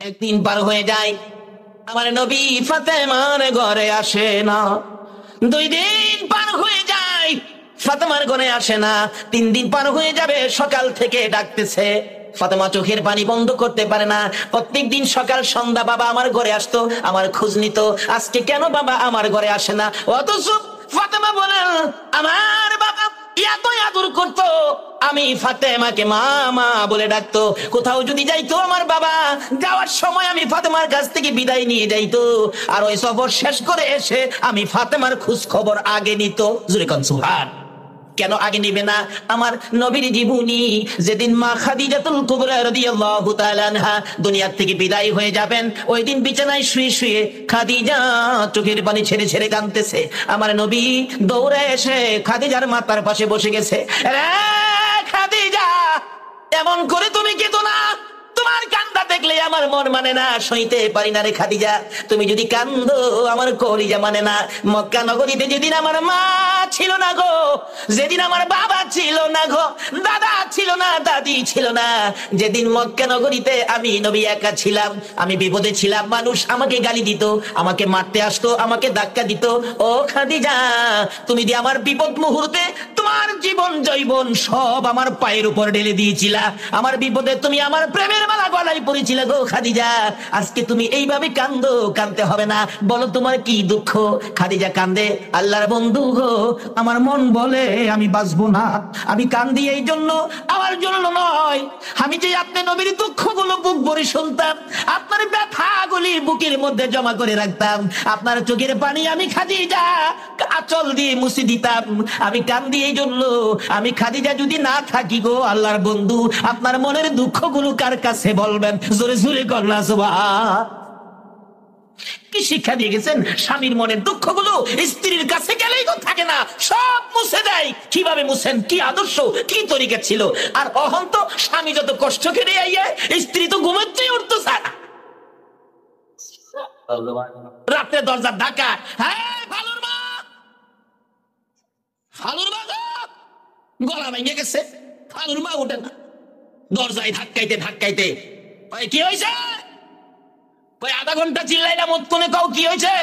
একদিন পার হয়ে যায়, আমার নবী ফাতেমার ঘরে আসে না। 2 দিন পার হয়ে যায়, ফাতেমার ঘরে আসে না। 3 দিন পার হয়ে যাবে, সকাল থেকে ডাকতেছে। ফাতেমা চোখের পানি বন্ধ করতে পারে না। প্রত্যেক দিন সকাল সন্ধ্যা বাবা আমার ঘরে আসতো, আমার খোঁজ নিত। আজকে কেন বাবা আমার ঘরে আসে না? অথচ ফাতেমা বলেন, আমার বাবা এত আদর করতো, আমি ফাতেমাকে মা মা বলে ডাকতো। কোথাও যদি যাইতো আমার বাবা, যাওয়ার সময় আমি ফাতেমার কাছ থেকে বিদায় নিয়ে যাইতো, আর ওই সফর শেষ করে এসে আমি ফাতেমার খোঁজ খবর আগে নিত। জোরে কোন সুবহান। কেন আগে নিবে না? আমার নবীর জীবনী, যেদিন মা খাদিজাতুল কুবরা রাদিয়াল্লাহু তাআলা আনহা দুনিয়া থেকে বিদায় হয়ে যাবেন, ওই দিন বিছানায় শুয়ে শুয়ে খাদিজা চোখের পানি ছেড়ে ছেড়ে কাঁদতেছে। আমার নবী দৌড়ে এসে খাদিজার মাথার পাশে বসে গেছে। রে খাদিজা, এমন করে তুমি কেঁদো না, তোমার কান্দা দেখলে আমার মন মানে না, সইতে পারি না রে খাদিজা। তুমি যদি কান্দো আমার কলিজা মানে না। মক্কা নগরীতে যেদিন আমার মা ছিল না গো, যেদিন আমার বাবা ছিল না গো, দাদা ছিল না, দাদি ছিল না, যেদিন মক্কা নগরীতে আমি নবী একা ছিলাম, আমি বিপদে ছিলাম, মানুষ আমাকে গালি দিত, আমাকে মারতে আসতো, আমাকে ধাক্কা দিত। ও খাদিজা, তুমি দি আমার বিপদ মুহূর্তে তোমার জীবন জৈবন সব আমার পায়ের উপর ঢেলে দিয়েছিলা। আমার বিপদে তুমি আমার প্রেমের মালা গলায় পড়েছিলে গো খাদিজা। আজকে তুমি এইভাবে কান্দো, কাঁদতে হবে না, বলো তোমার কি দুঃখ? খাদিজা কান্দে, আল্লাহর বন্ধু গো, আমার মন বলে আমি বাঁচবো না। আমি কান্দি এই জন্য, আমার জন্য নয়। আমি যে আপনি নবীর দুঃখগুলো বুক ভরে শুনতাম, আপনার ব্যথাগুলি বুকের মধ্যে জমা করে রাখতাম, আপনার চোখের পানি আমি খাদিজা আঁচল দিয়ে মুছে দিতাম। আমি কান্দি এই জন্য। আমি খাদিজা যদি না থাকি গো আল্লাহর বন্ধু, আপনার মনের দুঃখগুলো কার কাছে বলবেন? জোরে জোরে কন্যা সুবহান। কি শিক্ষা দিয়ে গেছেন? স্বামীর মনের দুঃখগুলো স্ত্রীর কাছে গেলেই তো থাকে না, সব মুছে দেয়। কিভাবে মুছেন? কি আদর্শ, কি তরিকা ছিল! আর অহন তো স্বামী যত কষ্ট করে আইয়া, স্ত্রী তো ঘুমাতেই উঠতে চায় না। রাত্রে দরজার ঢাকা, হ্যাঁ ফালুর মা, ফালুর মা গলা ভেঙে গেছে, ফালুর মা ওঠে না। দরজায় ধাক্কাইতে ধাক্কাইতে, কি হয়েছে? কই আধা ঘন্টা চিল্লাই না, মতনে কাউ কি হয়েছে?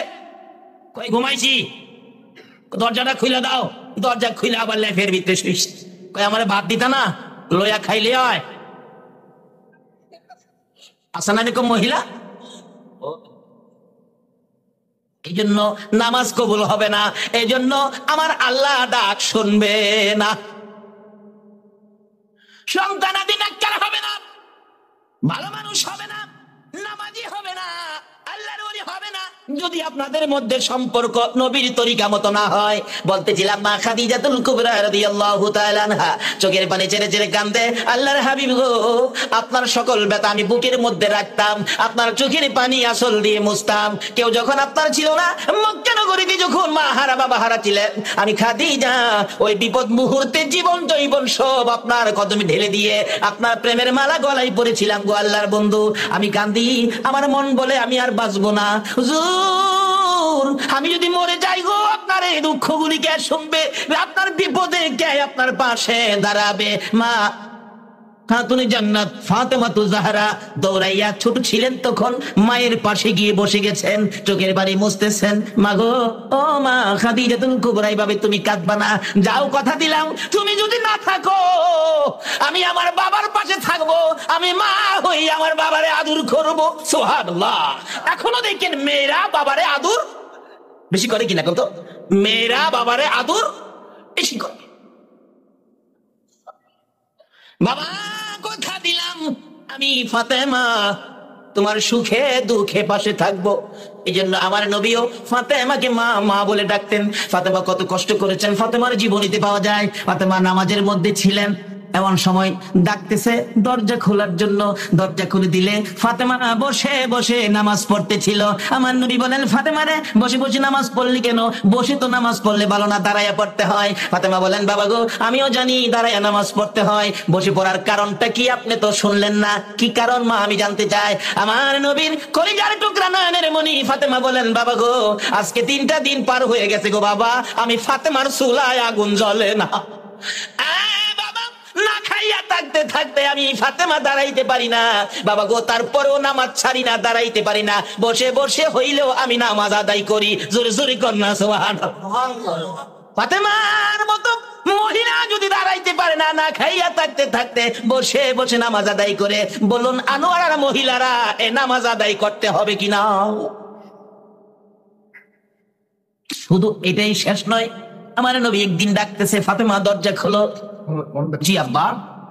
কই ঘুমাইছি। দরজাটা খুলে দাও। দরজা খুলে আবার লেফের ভিতরে শুইস। কই আমার ভাত দিতা না, লইয়া খাইলে হয়। আসা না এরকম মহিলা? এই জন্য নামাজ কবুল হবে না, এই জন্য আমার আল্লাহ ডাক শুনবে না, সন্তানাদি নেককার হবে না, ভালো মানুষ হবে না, নামাজি হবে না, আল্লাহর ওলি হবে না, যদি আপনাদের মধ্যে সম্পর্ক নবীর তরিকা মতো না হয়। বলতেছিলাম মা খাদিজাতুল কুবরা রাদিয়াল্লাহু তাআলা আনহা চোখের পানি ছেড়ে ছেড়ে কাঁদে, আল্লাহর হাবিব গো, আপনার সকল ব্যথা আমি বুকের মধ্যে রাখতাম, আপনার চোখের পানি আঁচল দিয়ে মুছতাম। কেউ যখন আপনার ছিল না, মক্কা নগরীতে যখন মা হারা বাবা হারা ছিলেন, আমি খাদিজা ওই বিপদ মুহূর্তে জীবন জৈবন সব আপনার কদমে ঢেলে দিয়ে আপনার প্রেমের মালা গলায় পড়েছিলাম গো আল্লাহর বন্ধু। আমি কান্দি, আমার মন বলে আমি আর বাঁচবো না। হুজুর, আমি যদি মরে যাই গো, আপনার এই দুঃখগুলি কে শুনবে? আপনার বিপদে কে আপনার পাশে দাঁড়াবে? মা খাতুনে জান্নাত ফাতেমাতু জাহরা দৌড়াইয়া, ছোট ছিলেন তখন, মায়ের পাশে গিয়ে বসে গেছেন, চোখের পানি মুছতেছেন। মা গো, ও মা খাদিজাতুল কুবরা, এইভাবে তুমি কাঁদবা না। যাও, কথা দিলাম, তুমি যদি না থাকো আমি আমার বাবার পাশে থাকবো, আমি মা হই আমার বাবারে আদর করবো। সুবহানাল্লাহ। এখনো দেখেন মেয়েরা বাবারে আদর বেশি করে কিনা, কত মেয়েরা বাবারে আদর বেশি করে। বাবা, কথা দিলাম আমি ফাতেমা তোমার সুখে দুঃখে পাশে থাকবো। এই জন্য আমার নবীও ফাতেমাকে মা মা বলে ডাকতেন। ফাতেমা কত কষ্ট করেছেন ফাতেমার জীবনীতে পাওয়া যায়। ফাতেমা নামাজের মধ্যে ছিলেন, এমন সময় ডাকতেছে দরজা খোলার জন্য। দরজা খুলে দিলে ফাতেমা বসে বসে নামাজ পড়তেছিল। আমার নবী বলেন, ফাতেমা রে, বসে বসে নামাজ পড়লি কেন? বসে তো নামাজ পড়লে ভালো না, দাঁড়াইয়া পড়তে হয়। ফাতেমা বলেন, বাবা গো, আমিও জানি দাঁড়াইয়া নামাজ পড়তে হয়, বসে পড়ার কারণটা কি আপনি তো শুনলেন না। কি কারণ মা, আমি জানতে চাই। আমার নবীর কলিজার টুকরা নয়নের মণি ফাতেমা বলেন, বাবা গো, আজকে 3টা দিন পার হয়ে গেছে গো বাবা, আমি ফাতেমার চুলায় আগুন জ্বলে না। না খাইয়া থাকতে থাকতে আমি ফাতেমা দাঁড়াইতে পারি না বাবা গো, তারপরেও নামাজ ছাড়ি না, দাঁড়াইতে পারি না, বসে বসে হইলেও আমি নামাজ আদায় করি। জোরে জোরে কন্যা সুবহানাল্লাহ। ফাতেমার মতো মহিলা যদি দাঁড়াইতে পারে না, না খাইয়া থাকতে থাকতে বসে বসে নামাজ আদায় করে, বলুন আনোয়ারার মহিলারা এ নামাজ আদায় করতে হবে কিনা? শুধু এটাই শেষ নয়, আমার নবী একদিন ডাকতেছে, ফাতেমা দরজা খোলো। জি আব্বা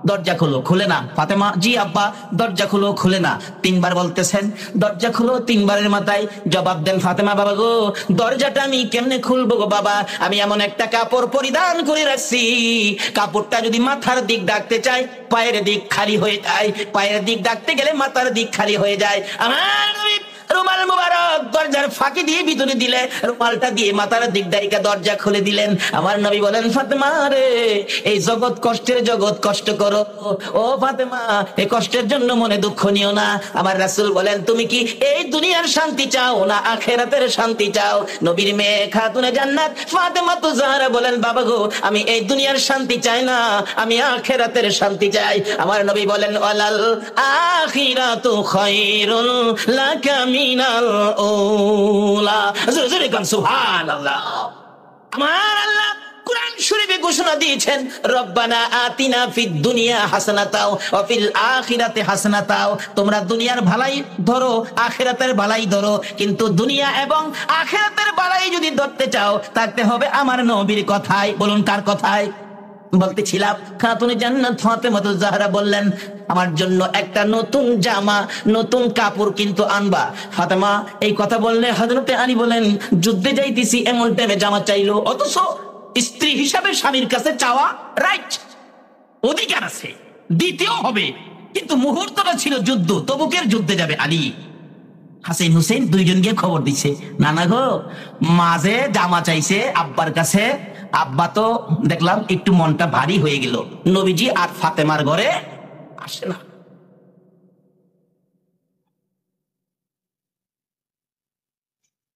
দরজা খোলো, খুলে না। ফাতেমা জি আব্বা দরজা খোলো, খুলে না। তিনবার বলতেছেন দরজা খোলো, তিনবারের মাথায় জবাব দেন ফাতেমা বাবা গো দরজাটা আমি কেমনে খুলবো গো বাবা, আমি এমন একটা কাপড় পরিধান করে রাখছি, কাপড়টা যদি মাথার দিক ডাকতে চাই পায়ের দিক খালি হয়ে যায়, পায়ের দিক ডাকতে গেলে মাথার দিক খালি হয়ে যায়। আমার নবী রুমাল মুবারক দরজার ফাঁকি দিয়ে ভিতরে দিলে, রুমালটা দিয়ে মাথার দিক ডাইকা দরজা খুলে দিলেন। আমার নবী বলেন ফাতেমা রে এই জগৎ কষ্টের জগৎ, কষ্ট করো ও ফাতেমা, এই কষ্টের জন্য মনে দুঃখ নিও না। আমার রাসূল বলেন তুমি কি এই দুনিয়ার শান্তি চাও না আখিরাতের শান্তি চাও? নবীর মেয়ে খাতুনে জান্নাত ফাতেমা তো জাহরা বলেন বাবা গো আমি এই দুনিয়ার শান্তি চাই না, আমি আখিরাতের শান্তি চাই। আমার নবী বলেন ওয়ালাল আখিরাতু খায়রুল লাকা মিনাল উলা। জোরে জোরে কোন সুবহানাল্লাহ। আমার আল্লাহ কুরআন শরীফে ঘোষণা দিয়েছেন রব্বানা আতিনা ফিদ দুনিয়া হাসানাতাও ওয়া ফিল আখিরাতি হাসানাতাও, তোমরা দুনিয়ার ভালাই ধরো আখিরাতের ভালাই ধরো, কিন্তু দুনিয়া এবং আখিরাতের ভালাই যদি ধরতে চাও থাকতে হবে আমার নবীর কথায়। বলুন কার কথায়? বলতেছিলাম খাতুনে জান্নাত ফাতেমা জাহরা বললেন আমার জন্য একটা নতুন জামা নতুন কাপড় কিন্তু আনবা। ফাতেমা এই কথা বললে হযরতে আলী বলেন যুদ্ধে যাইতেছি এমন টাইমে জামা চাইলো, অথচ স্ত্রী হিসাবে স্বামীর কাছে চাওয়া রাইট, অধিকার আছে, দিতেও হবে, কিন্তু মুহূর্তটা ছিল যুদ্ধ, তবুকের যুদ্ধে যাবে আলী। হাসেন হুসেন দুইজন গিয়ে খবর দিচ্ছে নানা গো মাঝে জামা চাইছে আব্বার কাছে, আব্বা তো দেখলাম একটু মনটা ভারী হয়ে গেল, নবীজি আর ফাতেমার ঘরে আসে না।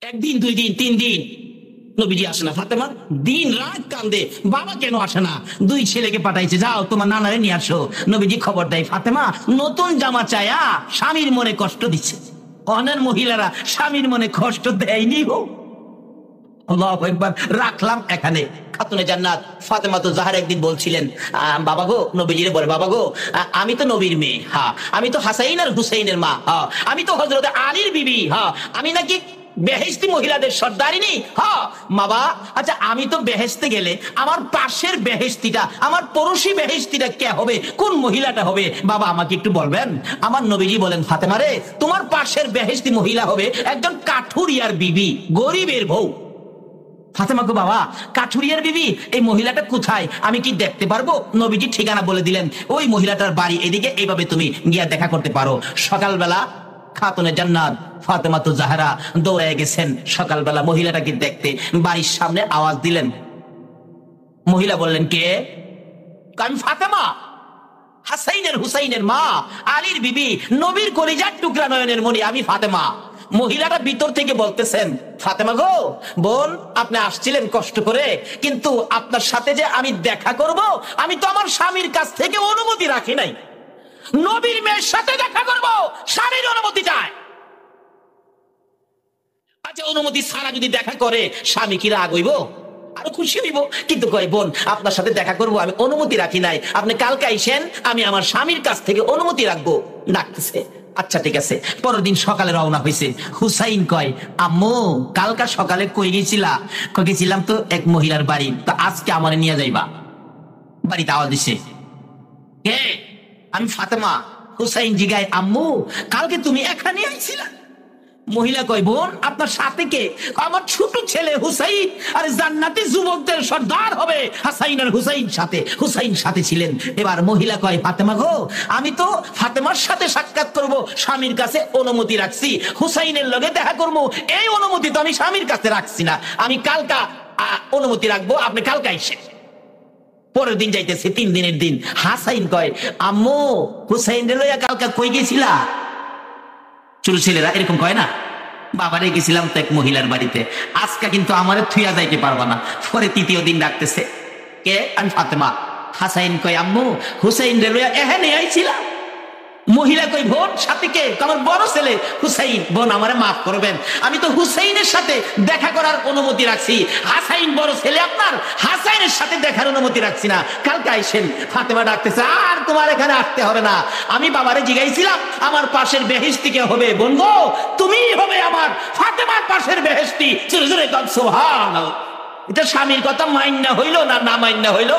একদিন দুই দিন তিন দিন নবীজি আসে না, ফাতেমা দিন রাত কান্দে বাবা কেন আসে না, দুই ছেলেকে পাঠাইছে যাও তোমার নানারে নিয়ে আসো। নবীজি খবর দেয় ফাতেমা নতুন জামা চায়া স্বামীর মনে কষ্ট দিচ্ছে। অনেক মহিলারা স্বামীর মনে কষ্ট দেয়নি গো, আল্লাহু আকবার। রাখলাম এখানে খাতুনে জান্নাত ফাতেমা তো জাহরা একদিন বলছিলেন বাবা গো, নবীজিরে বলে বাবা গো আমি তো নবীর মেয়ে, হ্যাঁ আমি তো হাসাইন আর হুসাইনের মা, হ্যাঁ আমি তো হযরত আলীর বিবি, হ্যাঁ আমি নাকি বেহেশতি মহিলাদের সর্দারিনী, হ্যাঁ বাবা আচ্ছা আমি তো বেহেশতে গেলে আমার পাশের বেহেশতিটা আমার পড়োশি বেহেশতিটা কে হবে, কোন মহিলাটা হবে বাবা আমাকে একটু বলবেন? আমার নবীজি বলেন ফাতেমা রে তোমার পাশের বেহেশতি মহিলা হবে একজন কাঠুরিয়ার বিবি, গরিবের বউ। ফাতেমা গো বাবা কাঠুরিয়ার বিবি এই মহিলাটা কোথায়, আমি কি দেখতে পারবো? নবীজি ঠিকানা বলে দিলেন ওই মহিলাটার বাড়ি এদিকে, এইভাবে তুমি গিয়া দেখা করতে পারো। সকালবেলা খাতুনে জান্নাত ফাতেমা তো জাহরা দৌড়ে গেছেন সকালবেলা মহিলাটাকে দেখতে, বাড়ির সামনে আওয়াজ দিলেন, মহিলা বললেন কে? আমি ফাতেমা, হাসাইনের হুসাইনের মা, আলীর বিবি, নবীর কলিজার টুকরা নয়নের মণি, আমি ফাতেমা। মহিলাটা ভিতর থেকে বলতেছেন ফাতেমা গো বোন আপনি আসছিলেন কষ্ট করে, কিন্তু আপনার সাথে যে আমি দেখা করব আমি তো আমার স্বামীর কাছ থেকে অনুমতি রাখি নাই, নবীর মেয়ের সাথে দেখা করব স্বামীর অনুমতি চায়। আচ্ছা অনুমতি ছাড়া যদি দেখা করে স্বামী কি রাগ হইব? আরো খুশি হইব, কিন্তু কয় বোন আপনার সাথে দেখা করব আমি অনুমতি রাখি নাই, আপনি কালকে আইসেন আমি আমার স্বামীর কাছ থেকে অনুমতি রাখবো। ডাকতেছে আচ্ছা ঠিক আছে। পরের দিন সকালে রওনা হয়েছে। হুসাইন কয় আম্মু কালকা সকালে কই গেছিলা? গেছিলাম তো এক মহিলার বাড়ি, তো আজকে আমারে নিয়ে যাইবা। বাড়িতে আওয়াজ দিছে কে? আমি ফাতেমা। হুসাইন জিগায় আম্মু কালকে তুমি এখানে আইছিলা? মহিলা কয় বোন আপনার সাথে কে? আমার ছোট ছেলে হুসাইন, আর জান্নাতি যুবকদের সর্দার হবে হাসাইন আর হুসাইন সাথে, হুসাইন সাথে ছিলেন। এবার মহিলা কয় ফাতেমা গো আমি তো ফাতেমার সাথে সাক্ষাৎ করব স্বামীর কাছে অনুমতি রাখছি, হুসাইনের লগে দেখা করব এই অনুমতি তো আমি স্বামীর কাছে রাখছি না, আমি কালকা অনুমতি রাখবো, আপনি কালকা আইসেন। পরের দিন যাইতেছে 3 দিনের দিন। হাসাইন কয় আম্মু হুসাইন লইয়া কালকা কই গেছিলা? ছোট ছেলেরা এরকম কয় না, বাবারে গেছিলাম তো এক মহিলার বাড়িতে, আজকে কিন্তু আমারে থুইয়া যাইতে পারবা না। পরে 3য় দিন ডাকতেছে কে? আমি ফাতেমা। হাসাইন কই আম্মু হুসাইন রে লইয়া এখানে আইছিলাম। মহিলা কই বোন সাথে কে? আমার বড় ছেলে হুসাইন। বোন আমারে মাফ করবেন, আমি তো হুসাইনের সাথে দেখা করার অনুমতি রাখছি, হাসাইন বড় ছেলে আপনার, হাসাইনের সাথে দেখার অনুমতি রাখছি না। কালকে আইসেন। ফাতেমা ডাকতেছে আর তোমার এখানে আসতে হবে না, আমি বাবারে জিগাইছিলাম আমার পাশের বেহেশতি কে হবে? বোন গো তুমি হবে আমার ফাতেমার পাশের বেহেশতি। জোরে জোরে কর সুবহানাল্লাহ। এটা স্বামীর কথা মাইন্না হইল না না মাইন্না হইল?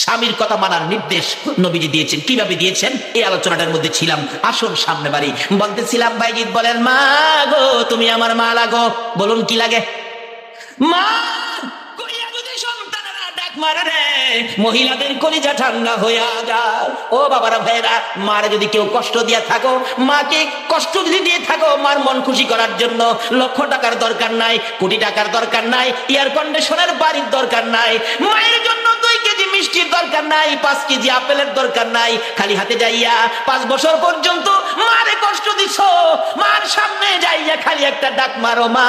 স্বামীর কথা মানার নির্দেশ নবীজি দিয়েছেন। কিভাবে দিয়েছেন এই আলোচনাটার মধ্যে ছিলাম। আসুন সামনে বাড়ি। বলতেছিলাম ভাইজিৎ বলেন মা গো তুমি আমার মা লাগো। বলুন কি লাগে? মা কইয়া যদি সন্তানেরা ডাক মারে রে, মহিলাদের কলিজা ঠান্ডা হইয়া যায়। ও বাবারা ভাইরা, মারে যদি কেউ কষ্ট দিয়ে থাকো, মাকে কষ্ট যদি দিয়ে থাকো, মার মন খুশি করার জন্য লক্ষ টাকার দরকার নাই, কোটি টাকার দরকার নাই, এয়ার কন্ডিশনের বাড়ির দরকার নাই, মায়ের জন্য 2 কেজি মিষ্টির দরকার নাই, 5 কেজি আপেলের দরকার নাই। খালি হাতে যাইয়া 5 বছর পর্যন্ত মারে কষ্ট দিছ, মার সামনে যাইয়া খালি একটা ডাক মারো মা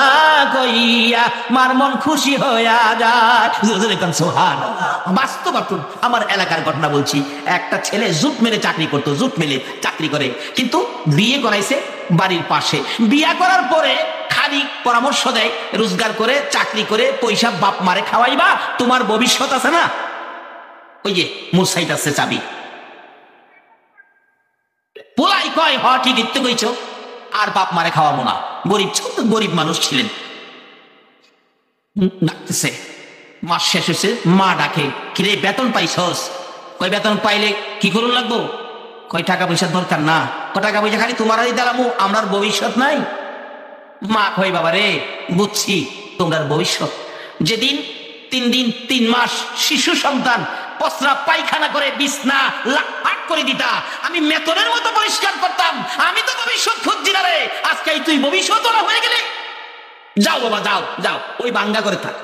কইয়া, মার মন খুশি হইয়া যায়। সুবহানাল্লাহ। বাস্তব আমার এলাকার ঘটনা বলছি। একটা ছেলে জুট মেলে চাকরি করতো, জুট মেলে চাকরি করে, কিন্তু বিয়ে করাইছে বাড়ির পাশে। বিয়া করার পরে খালি পরামর্শ দেয় রোজগার করে চাকরি করে পয়সা বাপ মারে খাওয়াইবা, তোমার ভবিষ্যৎ আছে না, ওই যে মুসাইট আছে চাবি। পোলাই কয় হ ঠিক ইত্যে কইছো, আর বাপ মারে খাওয়াবো না। গরিব ছোট গরিব মানুষ ছিলেন। ডাকতেছে, মাস শেষ হয়েছে, মা ডাকে কিরে বেতন পাইছস? কয় বেতন পাইলে কি করুন লাগবো? কয় টাকা পয়সার দরকার না, টাকা পয়সা খালি তোমারই দাঁড়াবো, আমার ভবিষ্যৎ নাই। মা কয় বাবা রে বুঝছি তোমার ভবিষ্যৎ। যেদিন 3 দিন 3 মাস শিশু সন্তান প্রস্রাব পায়খানা করে বিছনা লাট করে দিতা, আমি মেতনের মতো পরিষ্কার করতাম। আমি তো ভবিষ্যৎ খুঁজছি না রে, আজকে তুই ভবিষ্যৎ ওরা হয়ে গেলে। যাও বাবা যাও যাও, ওই বাঙ্গা করে থাক,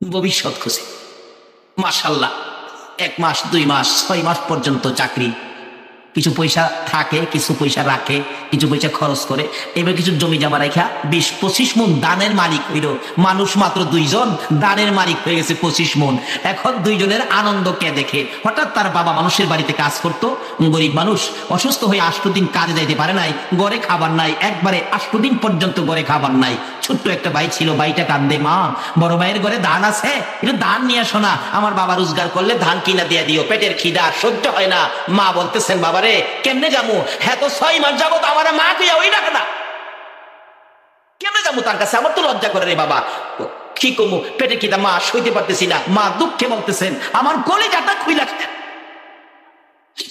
ভবিষ্যৎ খুঁজে। মাশাআল্লাহ 1 মাস 2 মাস 6 মাস পর্যন্ত চাকরি, কিছু পয়সা থাকে, কিছু পয়সা রাখে, কিছু পয়সা খরচ করে, এবার কিছু জমি জমা রেখা 20-25 মন দানের মালিক হইল। মানুষ মাত্র 2 জন, দানের মালিক হয়ে গেছে 25 মন। এখন 2 জনের আনন্দ কে দেখে? হঠাৎ তার বাবা মানুষের বাড়িতে কাজ করত, গরিব মানুষ, অসুস্থ হয়ে 8 দিন কাজে যাইতে পারে নাই, ঘরে খাবার নাই, একবারে 8 দিন পর্যন্ত ঘরে খাবার নাই। ছোট্ট একটা ভাই ছিল, ভাইটা কান্দে, মা বড় ভাইয়ের ঘরে ধান আছে, একটু ধান নিয়ে আসো না, আমার বাবা রোজগার করলে ধান কিনা দিয়ে দিও, পেটের খিদা সহ্য হয় না। মা বলতেছেন বাবা রে কেমনে যাবো, হ্যাঁ তো 6 মাস যাবো তো আমার মা তুই ওই ডাকে না, কেমনে যাবো তার কাছে? আমার তো লজ্জা করে রে বাবা, কি কমু, পেটে খিদা, মা সইতে পারতেছি না। মা দুঃখে বলতেছেন আমার কলিজাটা খুইলা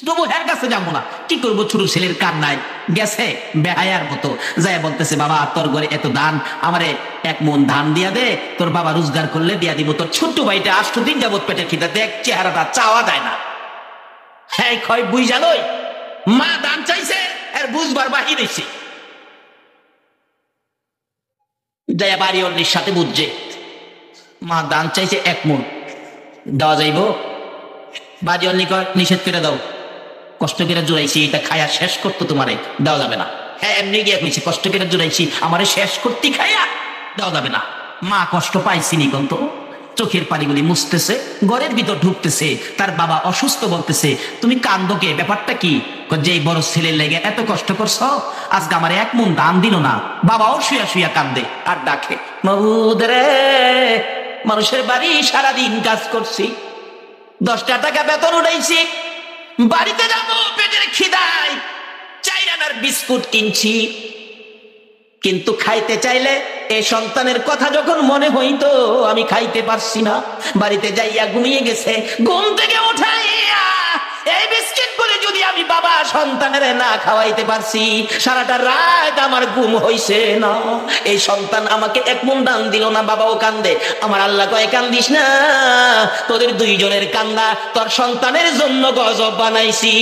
তবু হ্যার কাছে যাবো না, কি করবো? ছোট ছেলের কান্নায় গেছে বেহায়ার মতো, যাই বলতেছে বাবা তোর ঘরে এত ধান, আমারে 1 মন ধান দিয়া দে, তোর বাবা রোজগার করলে দিয়া দিব। তোর ছোট্ট ভাইটা 8 দিন যাবত পেটে খিদা, দেখ চেহারাটা চাওয়া যায় না। হ্যাঁ কয় বুঝ জানোই মা দান চাইছে, এর বুঝবার বাহির হইছে। দয়া বাড়ি অন্যের সাথে বুঝছে মা দান চাইছে 1 মন, দেওয়া যাইব? বাড়ি অন্য নিষেধ করে দাও, কষ্ট করে জোড়াইছি, এটা খায়া শেষ করতো, তোমারে দেওয়া যাবে না। হ্যাঁ এমনি গিয়ে কইছি কষ্ট করে জোড়াইছি, আমারে শেষ করতে খাইয়া দেওয়া যাবে না। মা কষ্ট পাইছিনি কন্ত, চোখের পানিগুলি মুছতেছে, ঘরের ভিতর ঢুকতেছে, তার বাবা অসুস্থ, বলতেছে তুমি কান্দোকে, ব্যাপারটা কি? যে বড় ছেলের লেগে এত কষ্ট করছ, আজকে আমার 1 মন দান দিল না। বাবাও শুয়া শুয়া কান্দে আর ডাকে মাবুদ রে, মানুষের বাড়ি সারাদিন কাজ করছি, 10টা টাকা বেতন উঠাইছি, বাড়িতে যাবো পেটের খিদায় 4 আনার বিস্কুট কিনছি, কিন্তু খাইতে চাইলে এই সন্তানের কথা যখন মনে হইতো আমি খাইতে পারছি না। বাড়িতে যাইয়া ঘুমিয়ে গেছে, ঘুম থেকে উঠাইয়া এই বিস্কিট বলে যদি আমি বাবা সন্তানের না খাওয়াইতে পারছি, সারাটা রাত আমার ঘুম হইছে না। এই সন্তান আমাকে 1 মন দান দিল না, বাবাও কান্দে। আমার আল্লাহ কয় কান্দিস না, তোদের 2 জনের কান্না তোর সন্তানের জন্য গজব বানাইছি।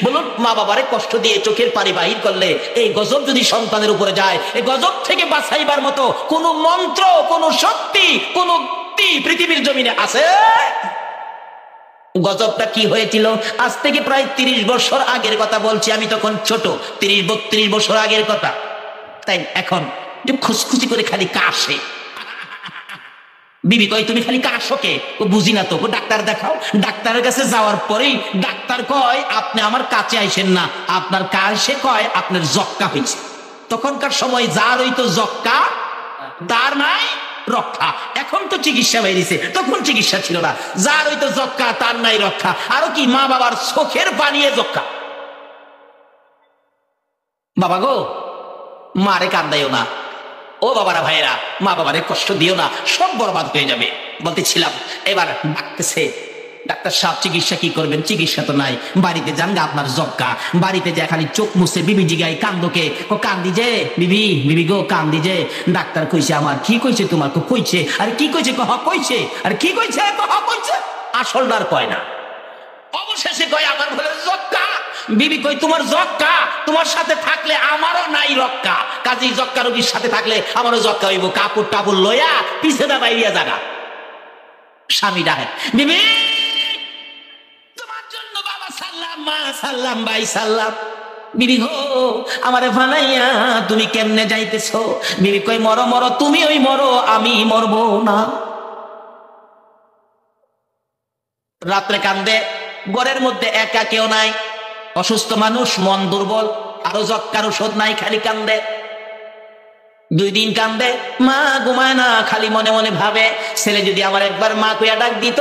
বলুন মা বাবারে কষ্ট দিয়ে চোখের পানি বাহির করলে এই গজব যদি সন্তানের উপরে যায়, এই গজব থেকে বাঁচাইবার মতো কোন মন্ত্র, কোন শক্তি, কোন পৃথিবীর জমিনে আছে? গজবটা কি হয়েছিল? আজ থেকে প্রায় 30 বছর আগের কথা বলছি, আমি তখন ছোট, 30-32 বছর আগের কথা। তাই এখন খুশখুশি করে খালি কাশে, বিবি কয় তুমি খালি কাশো কে? ও বুঝি না তো, ডাক্তার দেখাও। ডাক্তারের কাছে যাওয়ার পরেই ডাক্তার কয় আপনি আমার কাছে আইসেন না, আপনার কাছে কয় আপনার যক্কা হয়েছে। তখনকার সময় যার হইতো যক্কা তার নাই রক্ষা। এখন তো চিকিৎসা বেরিয়েছে, তখন চিকিৎসা ছিল না। যার হইতো যক্কা তার নাই রক্ষা। আরো কি, মা বাবার চোখের পানিয়ে যক্কা। বাবা গো, মারে কান্দাইও না। ও বাবারা ভাইয়েরা, মা বাবারে কষ্ট দিও না, সব বরবাদ হয়ে যাবে। বলতেছিলাম এবার ডাকতেছে, ডাক্তার সাহেব চিকিৎসা কি করবেন? চিকিৎসা তো নাই, বাড়িতে যান গা, আপনার যক্কা। বাড়িতে যায় খালি চোখ মুছে বিবি জিগাই কান্দোকে, ও কান্দি যে বিবি, বিবি গো কান্দি যে। ডাক্তার কইছে আমার। কি কইছে তোমার? কইছে। আর কি কইছে? কহ কইছে। আর কি কইছে? কহ কইছে। আসলদার কয় না, অবশেষে কয় আমার বলে যক্কা। বিবি কই তোমার যক্কা, তোমার সাথে থাকলে আমারও নাই রক্ষা। কাজী যক্কা রোগীর সাথে থাকলে আমারও যক্কা হইব। কাপড় টাপড় লইয়া পিছে দা বাইরিয়া জাগা। স্বামী ডাকে, বিবি তোমার জন্য বাবা সাল্লাম, মা সাল্লাম, ভাই সাল্লাম। বিবি গো আমারে ফালাইয়া তুমি কেমনে যাইতেছো? বিবি কই মরো মরো, তুমি ওই মরো, আমি মরবো না। রাত্রে কান্দে, ঘরের মধ্যে একা কেউ নাই, অসুস্থ মানুষ, মন দুর্বল, আরো যক্কার ওষুধ নাই, খালি কান্দে। 2 দিন কান্দে, মা ঘুমায় না, খালি মনে মনে ভাবে ছেলে যদি আমার একবার মা কইয়া ডাক দিত,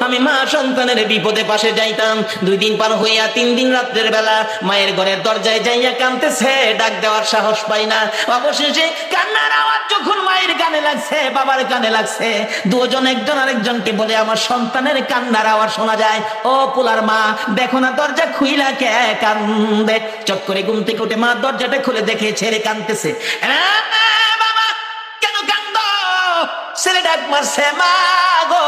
আমি মা সন্তানের বিপদে পাশে যাইতাম। 2 দিন পার হইয়া 3 দিন রাত্রের বেলা মায়ের ঘরের দরজায় যাইয়া কান্দতেছে, ডাক দেওয়ার সাহস পাই না। অবশেষে কান্নার আওয়াজ যখন মায়ের কানে লাগছে, বাবার কানে লাগছে, দুজন একজন আরেকজনকে বলে আমার সন্তানের কান্নার আওয়াজ শোনা যায়। ও পোলার মা, দেখো না দরজা খুইলা কে কান্দে। চট করে ঘুম থেকে উঠে মা দরজাটা খুলে দেখে ছেলে কান্দতেছে। বাবা কেন কান্দ? ছেলে ডাক মারছে, মা গো,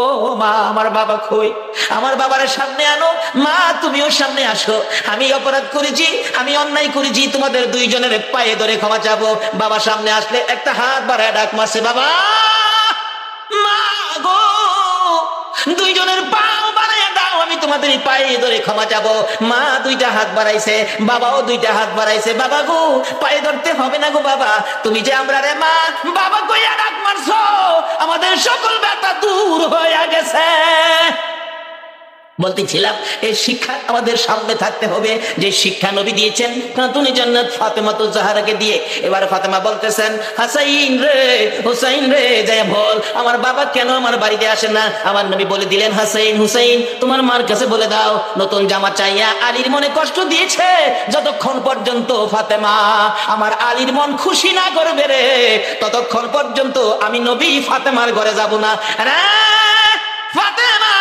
ও মা আমার বাবা কই? আমার বাবার সামনে আনো। মা তুমিও সামনে আসো। আমি অপরাধ করেছি, আমি অন্যায় করেছি, তোমাদের 2 জনের পায়ে ধরে ক্ষমা চাবো। বাবা সামনে আসলে একটা হাত বাড়ায় ডাক মারছে, বাবা, মা গো, 2 জনের পাও বাড়াইয়া দাও, আমি তোমাদের পায়ে ধরে ক্ষমা চাবো। মা 2টা হাত বাড়াইছে, বাবাও 2টা হাত বাড়াইছে। বাবা গো পায়ে ধরতে হবে না গো বাবা, তুমি যে আমরা রে মা বাবা কইয়া ডাক মারছো, আমাদের সকল ব্যথা দূর হয়ে গেছে। বলতেছিলাম এই শিক্ষা আমাদের সামনে থাকতে হবে, যে শিক্ষা নবী দিয়েছেন খাতুনে জান্নাত ফাতেমাতুজ জাহরাকে দিয়ে। এবার ফাতেমা বলতেছেন, হাসাইন রে, হুসাইন রে, যাই বল আমার বাবা কেন আমার বাড়িতে আসে না? আমার নবী বলে দিলেন, হাসাইন হুসাইন তোমার মার কাছে বলে দাও নতুন জামা চাইয়া আলীর মনে কষ্ট দিয়েছে। যতক্ষণ পর্যন্ত ফাতেমা আমার আলীর মন খুশি না করবে রে, ততক্ষণ পর্যন্ত আমি নবী ফাতেমার ঘরে যাব না। ফাতেমা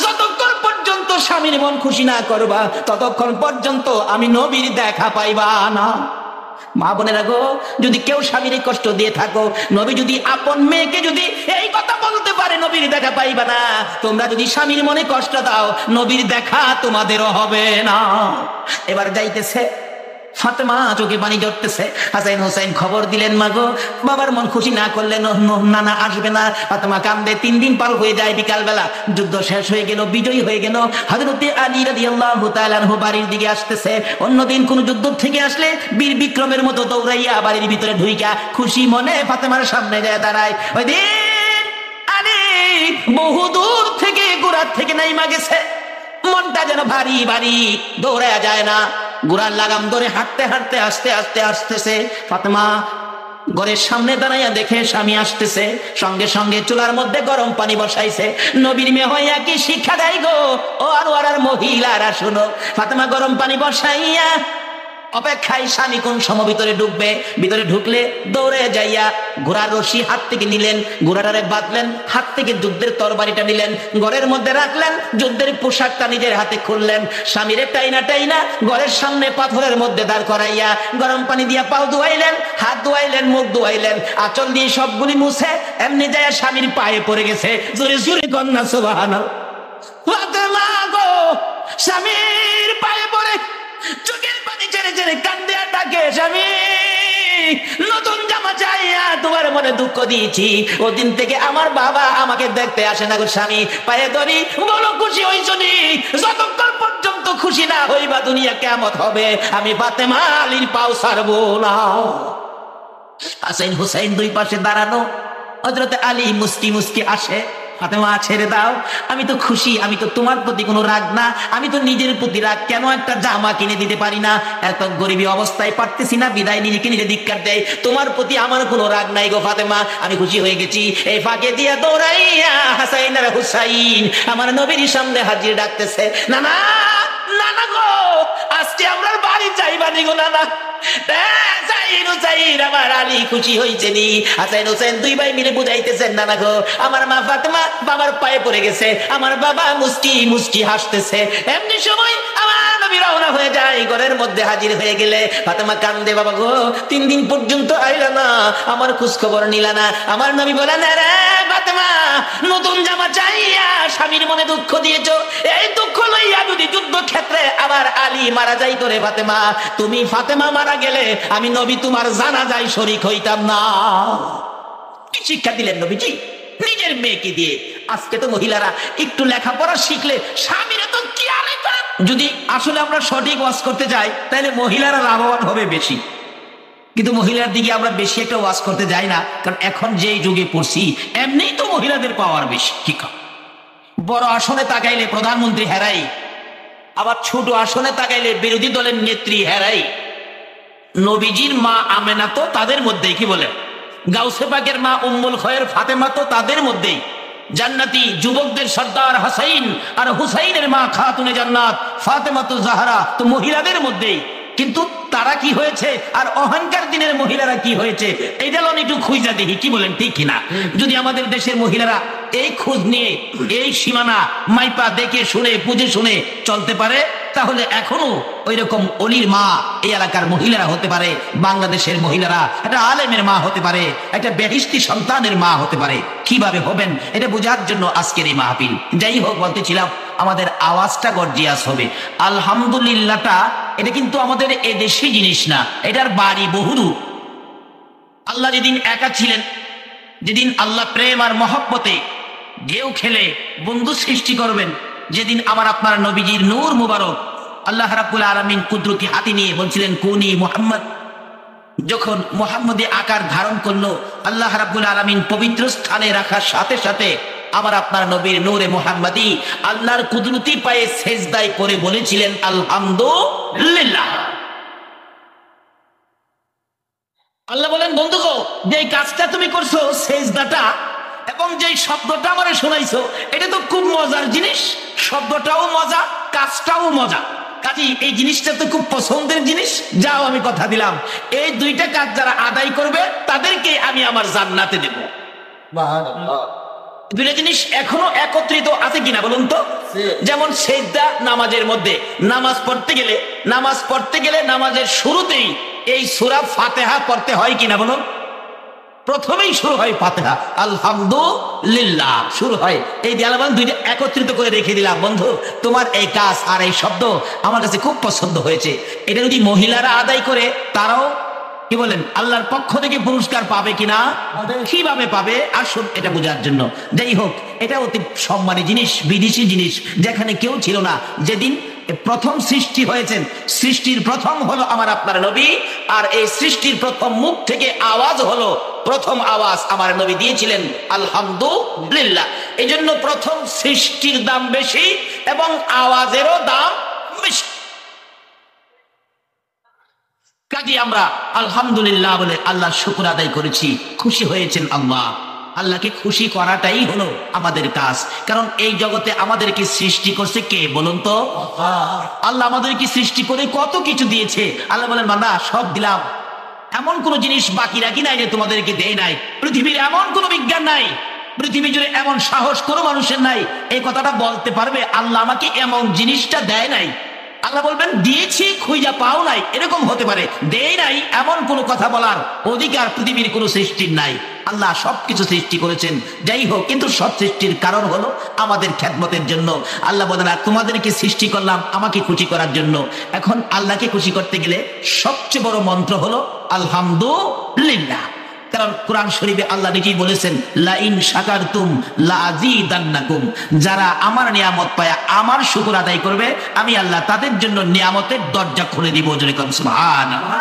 যতক্ষণ পর্যন্ত স্বামীর মন খুশি না করবা, ততক্ষণ পর্যন্ত আমি নবীর দেখা পাইবা না। মা বোনেরা গো, যদি কেউ স্বামীর কষ্ট দিয়ে থাকো, নবী যদি আপন মেয়েকে যদি এই কথা বলতে পারে নবীর দেখা পাইবা না, তোমরা যদি স্বামীর মনে কষ্ট দাও, নবীর দেখা তোমাদেরও হবে না। এবার যাইতেছে ফাতেমা, চোখে পানি জড়তেছে। হাসাইন হুসাইন খবর দিলেন, মা গো বাবার মন খুশি না করলে নানা আসবে না। ফাতেমা কান্দে। 3 দিন পার হয়ে যায়। বিকাল বেলা যুদ্ধ শেষ হয়ে গেল, বিজয়ী হয়ে গেল। হযরতে আলী রাদিয়াল্লাহু তাআলা আনহু বাড়ির দিকে আসতেছে। অন্যদিন কোন যুদ্ধ থেকে আসলে বীর বিক্রমের মতো দৌড়াইয়া বাড়ির ভিতরে ঢুইকা খুশি মনে ফাতেমার সামনে যায় দাঁড়ায়। ওই দিন আলী বহু দূর থেকে গোড়ার থেকে নাইমা গেছে, মনটা যেন ভারী ভারী, দৌড়ায়া যায় না। গোড়ার লাগাম ধরে হাঁটতে হাঁটতে আস্তে আস্তে আসতেছে। ফাতেমা ঘরের সামনে দাঁড়াইয়া দেখে স্বামী আসতেছে, সঙ্গে সঙ্গে চুলার মধ্যে গরম পানি বসাইছে। নবীর মেয়ে হইয়া কি শিক্ষা দেয় গো ও আর মহিলারা, শুনো। ফাতেমা গরম পানি বসাইয়া অপেক্ষায় স্বামী কোন সময় ভিতরে ঢুকবে। ভিতরে ঢুকলে দৌড়ে যাইয়া ঘোড়ার রশি হাত থেকে নিলেন, ঘোড়াটারে বাঁধলেন, হাত থেকে যুদ্ধের তরবারিটা নিলেন, ঘরের মধ্যে রাখলেন, যুদ্ধের পোশাকটা নিজের হাতে খুললেন। স্বামীরে টাইনা টাইনা ঘরের সামনে পাথরের মধ্যে দাঁড় করাইয়া গরম পানি দিয়া পাও ধোয়াইলেন, হাত ধোয়াইলেন, মুখ ধোয়াইলেন, আঁচল দিয়ে সবগুলি মুছে এমনি যায় স্বামীর পায়ে পড়ে গেছে। জোরে জোরে কন্যা সুবহানাল্লাহ। ফাতেমা গো স্বামীর পায়ে পড়ে চোখের পানি ছেড়ে ছেড়ে কান্দে আর ডাকে, স্বামী নতুন জামা চাইয়া তোমার মনে দুঃখ দিয়েছি, ওদিন থেকে আমার বাবা আমাকে দেখতে আসে না গো স্বামী। পায়ে ধরি, বলো খুশি হইছো নি? যতক্ষণ পর্যন্ত খুশি না হইবা দুনিয়া কিয়ামত হবে, আমি ফাতেমা আলীর পাও ছাড়বো না। হাসাইন হুসাইন 2 পাশে দাঁড়ানো, হযরত আলী মুস্কি মুস্কি আসে, ফাতেমা ছেড়ে দাও, আমি তো খুশি, আমি তো তোমার প্রতি কোনো রাগ না, আমি তো নিজের প্রতি রাগ, কেন একটা জামা কিনে দিতে পারি না, এত গরিবী অবস্থায় পারতেছি না, বিদায় নিজেকে নিজে ধিক্কার দেয়, তোমার প্রতি আমার কোনো রাগ নাই গো ফাতেমা, আমি খুশি হয়ে গেছি। এই ফাঁকে দিয়া দৌড়াইয়া হাসাইন আর হুসাইন আমার নবীর সামনে হাজির ডাকতেছে, নানা নানা গো, আজকে আমরা বাড়ি যাইবানি গো নানা। আমার আলী খুশি হয়েছে নি, হাসাইন হোসেন দুই ভাই মিলে বুঝাইতেছেন, নানা গো আমার মা ফাতেমা বাবার পায়ে পড়ে গেছে, আমার বাবা মুস্কি মুস্কি হাসতেছে। এমনি সময় আমার নবী রওনা হয়ে যায়, ঘরের মধ্যে হাজির হয়ে গেলে ফাতেমা কান্দে, বাবা গো 3 দিন পর্যন্ত আইলা না, আমার খোঁজ খবর নিলা না। আমার নবী বলেন, রে ফাতেমা, নতুন জামা চাইয়া স্বামীর মনে দুঃখ দিয়েছো, এই দুঃখ লইয়া যদি যুদ্ধ ক্ষেত্রে আবার আলী মারা যাইতো রে ফাতেমা, তুমি ফাতেমা মারা গেলে আমি নবী তোমার জানাজায় শরীক হইতাম না। কি শিক্ষা দিলেন নবীজি নিজের মেয়েকে দিয়ে। আজকে তো মহিলারা একটু লেখাপড়া শিখলে স্বামীরা তো কি আরে করেন। যদি আসলে আমরা সঠিক ওয়াজ করতে যাই তাহলে মহিলারা লাভবান হবে বেশি, কিন্তু মহিলার দিকে আমরা বেশি একটা ওয়াজ করতে যাই না, কারণ এখন যে যুগে পড়ছি এমনিই তো মহিলাদের পাওয়ার বেশি। কি বড় আসনে তাকাইলে প্রধানমন্ত্রী হেরাই, আবার ছোট আসনে তাকাইলে বিরোধী দলের নেত্রী হেরাই। নবীজির মা আমেনা তো তাদের মধ্যেই, কি বলে, গাউসে পাকের মা উম্মুল খয়ের ফাতেমা তো তাদের মধ্যেই, জান্নাতি যুবকদের সর্দার হাসাইন আর হুসাইনের মা খাতুনে জান্নাত ফাতেমা তো জাহরা তো মহিলাদের মধ্যেই। কিন্তু তারা কি হয়েছে আর অহংকার দিনের মহিলারা কি হয়েছে, এইটা একটু খুঁজা দেখি, কি বলেন ঠিক কিনা? যদি আমাদের দেশের মহিলারা এই খোঁজ নিয়ে এই সীমানা মাইপা দেখে শুনে বুঝে শুনে চলতে পারে, তাহলে এখনো ওই রকম অলির মা এই এলাকার মহিলারা হতে পারে, বাংলাদেশের মহিলারা একটা আলেমের মা হতে পারে, একটা বেহিস্তি সন্তানের মা হতে পারে। কিভাবে হবেন এটা বোঝার জন্য আজকের এই মাহফিল। যাই হোক, বলতেছিলাম আমাদের আওয়াজটা গর্জিয়াস হবে। আলহামদুলিল্লাহটা এটা কিন্তু আমাদের এদেশি জিনিস না, এটার বাড়ি বহুদূর। আল্লাহ যেদিন একা ছিলেন, যেদিন আল্লাহ প্রেম আর মহব্বতে ঢেউ খেলে বন্ধু সৃষ্টি করবেন, যেদিন আমার আপনার নবীজির নূর মুবারক আল্লাহ রাব্বুল আলামিন কুদরতি হাতে নিয়ে বলছিলেন কুনি মুহাম্মদ, যখন মুহাম্মদী আকার ধারণ করলো, আল্লাহ রাব্বুল আলামিন পবিত্র স্থানে রাখার সাথে সাথে আমার আপনার নবীর নূরে মুহাম্মাদি আল্লাহর কুদরতি পায়ে সেজদায় করে বলেছিলেন আলহামদুলিল্লাহ। আল্লাহ বলেন, বন্ধু গো, যে কাজটা তুমি করছো সেজদাটা এবং যে শব্দটা আমারে শোনাইছো, এটা তো খুব মজার জিনিস, শব্দটাও মজা, কাজটাও মজা, কাজে এই জিনিসটা তো খুব পছন্দের জিনিস। যাও, আমি কথা দিলাম এই দুইটা কাজ যারা আদায় করবে তাদেরকে আমি আমার জান্নাতে দেব। দুইটা জিনিস এখনো একত্রিত আছে কিনা বলুন তো? যেমন সেজদা নামাজের মধ্যে, নামাজ পড়তে গেলে নামাজের শুরুতেই এই সূরা ফাতিহা পড়তে হয় কিনা বলুন? প্রথমেই শুরু হয় ফাতিহা, আলহামদুলিল্লাহ শুরু হয়। এই দিয়ালাবান দুইটা একত্রিত করে রেখে দিলাম। বন্ধু, তোমার এই কাজ আর এই শব্দ আমার কাছে খুব পছন্দ হয়েছে। এটা যদি মহিলারা আদায় করে তারাও কি বলেন আল্লাহর পক্ষ থেকে পুরস্কার পাবে কিনা, কিভাবে পাবে আসুন এটা বোঝার জন্য। যাই হোক, এটা অতি সম্মানী জিনিস, বিদেশি জিনিস, যেখানে কেউ ছিল না। যেদিন প্রথম সৃষ্টি হয়েছেন, সৃষ্টির প্রথম হলো আমার আপনার নবী, আর এই সৃষ্টির প্রথম মুখ থেকে আওয়াজ হলো, প্রথম আওয়াজ আমার নবী দিয়েছিলেন আলহামদুলিল্লাহ। এই জন্য প্রথম সৃষ্টির দাম বেশি এবং আওয়াজেরও দাম বেশি। কাজে আমরা আলহামদুলিল্লাহ বলে আল্লাহর শুকর আদায় করেছি, খুশি হয়েছেন আল্লাহ। আল্লাহকে খুশি করাটাই হলো আমাদের কাজ, কারণ এই জগতে আমাদেরকে সৃষ্টি করছে কে বলুন তো? আল্লাহ আমাদেরকে সৃষ্টি করে কত কিছু দিয়েছে। আল্লাহ বলেন, বান্দা সব দিলাম, এমন কোন জিনিস বাকি রাখি নাই যে তোমাদেরকে দেয় নাই। পৃথিবীর এমন কোন বিজ্ঞান নাই, পৃথিবী জুড়ে এমন সাহস কোনো মানুষের নাই এই কথাটা বলতে পারবে আল্লাহ আমাকে এমন জিনিসটা দেয় নাই। আল্লাহ বলবেন দিয়েছি খুঁজা পাও নাই, এরকম হতে পারে। দেয় নাই এমন কোনো কথা বলার অধিকার পৃথিবীর কোনো সৃষ্টির নাই। আল্লাহ সবকিছু সৃষ্টি করেছেন, যাই হোক, কিন্তু সব সৃষ্টির কারণ হলো আমাদের খেদমতের জন্য। আল্লাহ বলেন, তোমাদেরকে সৃষ্টি করলাম আমাকে খুশি করার জন্য। এখন আল্লাহকে খুশি করতে গেলে সবচেয়ে বড় মন্ত্র হলো আলহামদুলিল্লাহ। কারণ কোরআন শরীফে আল্লাহ নিজেই বলেছেন, লা ইন শাকারতুম লা আযীদান্নাকুম, যারা আমার নিয়ামত পায় আমার শুকর আদায় করবে, আমি আল্লাহ তাদের জন্য নিয়ামতের দরজা খুলে দিব। জোরে কোন সুবহানাল্লাহ।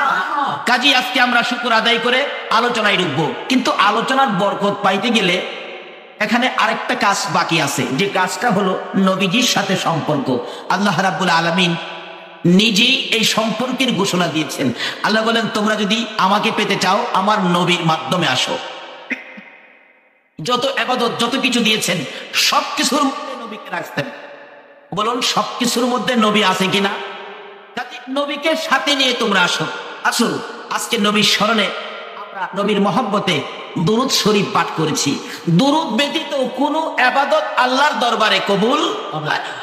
কাজী আজকে আমরা শুকর আদায় করে আলোচনায় ঢুকবো, কিন্তু আলোচনার বরকত পাইতে গেলে এখানে আরেকটা কাজ বাকি আছে, যে কাজটা হলো নবীজির সাথে সম্পর্ক। আল্লাহ রাব্বুল আলামিন নিজেই এই সম্পর্কের ঘোষণা দিয়েছেন। আল্লাহ বলেন, তোমরা যদি আমাকে পেতে চাও আমার নবীর মাধ্যমে আসো। যত ইবাদত যত কিছু দিয়েছেন সবকিছুর মধ্যে নবীকে রাখতেন। বলুন সবকিছুর মধ্যে নবী আছে কিনা? নবীকে সাথে নিয়ে তোমরা আসো। আসুন আজকে নবীর স্মরণে আমরা নবীর মহব্বতে দুরূদ শরীফ পাঠ করেছি। দুরূদ ব্যতীত কোনো ইবাদত আল্লাহর দরবারে কবুল হয় না।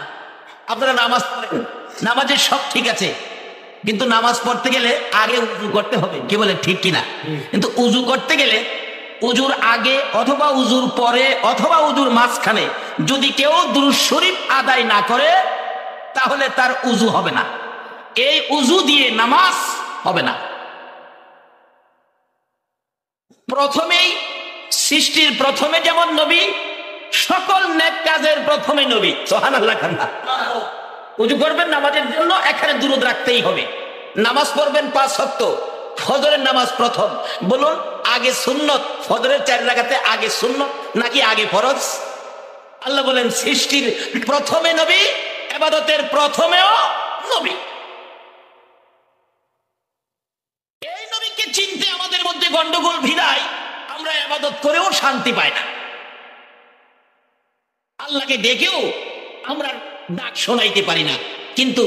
আপনারা নামাজ পড়েন, নামাজের সব ঠিক আছে, কিন্তু নামাজ পড়তে গেলে আগে উযু করতে হবে, কি বলে ঠিক কিনা? কিন্তু উযু করতে গেলে উজুর আগে অথবা উজুর পরে অথবা উজুর মাঝখানে যদি কেউ দুরূদ শরীফ আদায় না করে তাহলে তার উজু হবে না। এই উজু দিয়ে নামাজ হবে না। প্রথমেই সৃষ্টির প্রথমে যেমন নবী, সকল নেক কাজের প্রথমে নবী। সুবহানাল্লাহ। উজু করবেন নামাজের জন্য, এখানে দুরূদ রাখতেই হবে। নামাজ পড়বেন 5 ওয়াক্ত, ফজরের নামাজ প্রথম। বলুন আগে সুন্নত, ফজরের 4 রাকাতে আগে সুন্নত নাকি আগে ফরজ? আল্লাহ বলেন সৃষ্টির প্রথমে নবী, ইবাদতের প্রথমেও নবী। এই নবীকে চিনতে আমাদের মধ্যে গন্ডগোল ভিড়ায়, আমরা ইবাদত করেও শান্তি পাই না। আল্লাহকে ডেকেও আমরা ডাক শোনাইতে পারি না। কিন্তু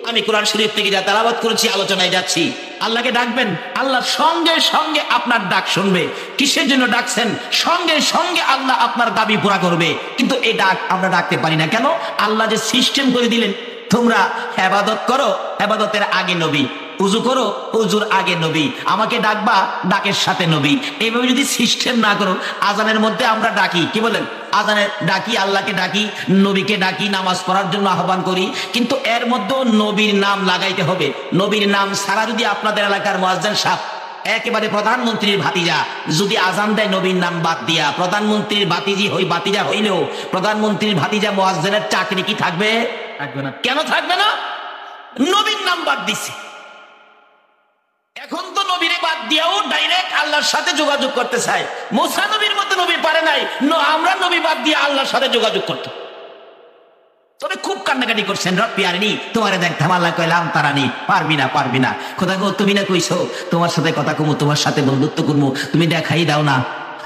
আমি কোরআন শরীফ থেকে যা তেলাওয়াত করেছি, আলোচনায় যাচ্ছি, আল্লাহকে ডাকবেন, আল্লাহ সঙ্গে সঙ্গে আপনার ডাক শুনবে। কিসের জন্য ডাকছেন? সঙ্গে সঙ্গে আল্লাহ আপনার দাবি পুরা করবে। কিন্তু এই ডাক আমরা ডাকতে পারি না কেন? আল্লাহ যে সিস্টেম করে দিলেন, তোমরা ইবাদত করো, ইবাদতের আগে নবী, উজু করো, উজুর আগে নবী, আমাকে ডাকবা, ডাকের সাথে নবী। এইভাবে যদি সিস্টেম না করো, আজানের মধ্যে আমরা ডাকি, কি বলেন? আজানে ডাকি, আল্লাহকে ডাকি, নবীকে ডাকি, নামাজ পড়ার জন্য আহ্বান করি, কিন্তু এর মধ্যেও নবীর নাম লাগাইতে হবে। নবীর নাম ছাড়া যদি আপনাদের এলাকার মুয়াজ্জিন সাহেব একেবারে প্রধানমন্ত্রীর ভাতিজা যদি আজান দেয় নবীর নাম বাদ দিয়া, প্রধানমন্ত্রীর ভাতিজা হইলেও প্রধানমন্ত্রীর ভাতিজা মুয়াজ্জিনের চাকরি কি থাকবে? থাকবে না। কেন থাকবে না? নবীর নাম বাদ দিছে। এখন তো নবীরে বাদ দিয়াও ডাইরেক্ট আল্লাহর সাথে যোগাযোগ করতে চায়। মুসা নবীর মতো নবী পারে নাই, আমরা নবী বাদ দিয়ে আল্লাহর সাথে যোগাযোগ করতে। তবে খুব কান্নাকাটি করছেন, রব্বি আরিনি, তোমারে দেখতাম, আল্লাহ কইলাম তারানি, পারবি না। খোদা গো তুমি না কইছো তোমার সাথে কথা কমু, তোমার সাথে বন্ধুত্ব করবো, তুমি দেখাই দাও না।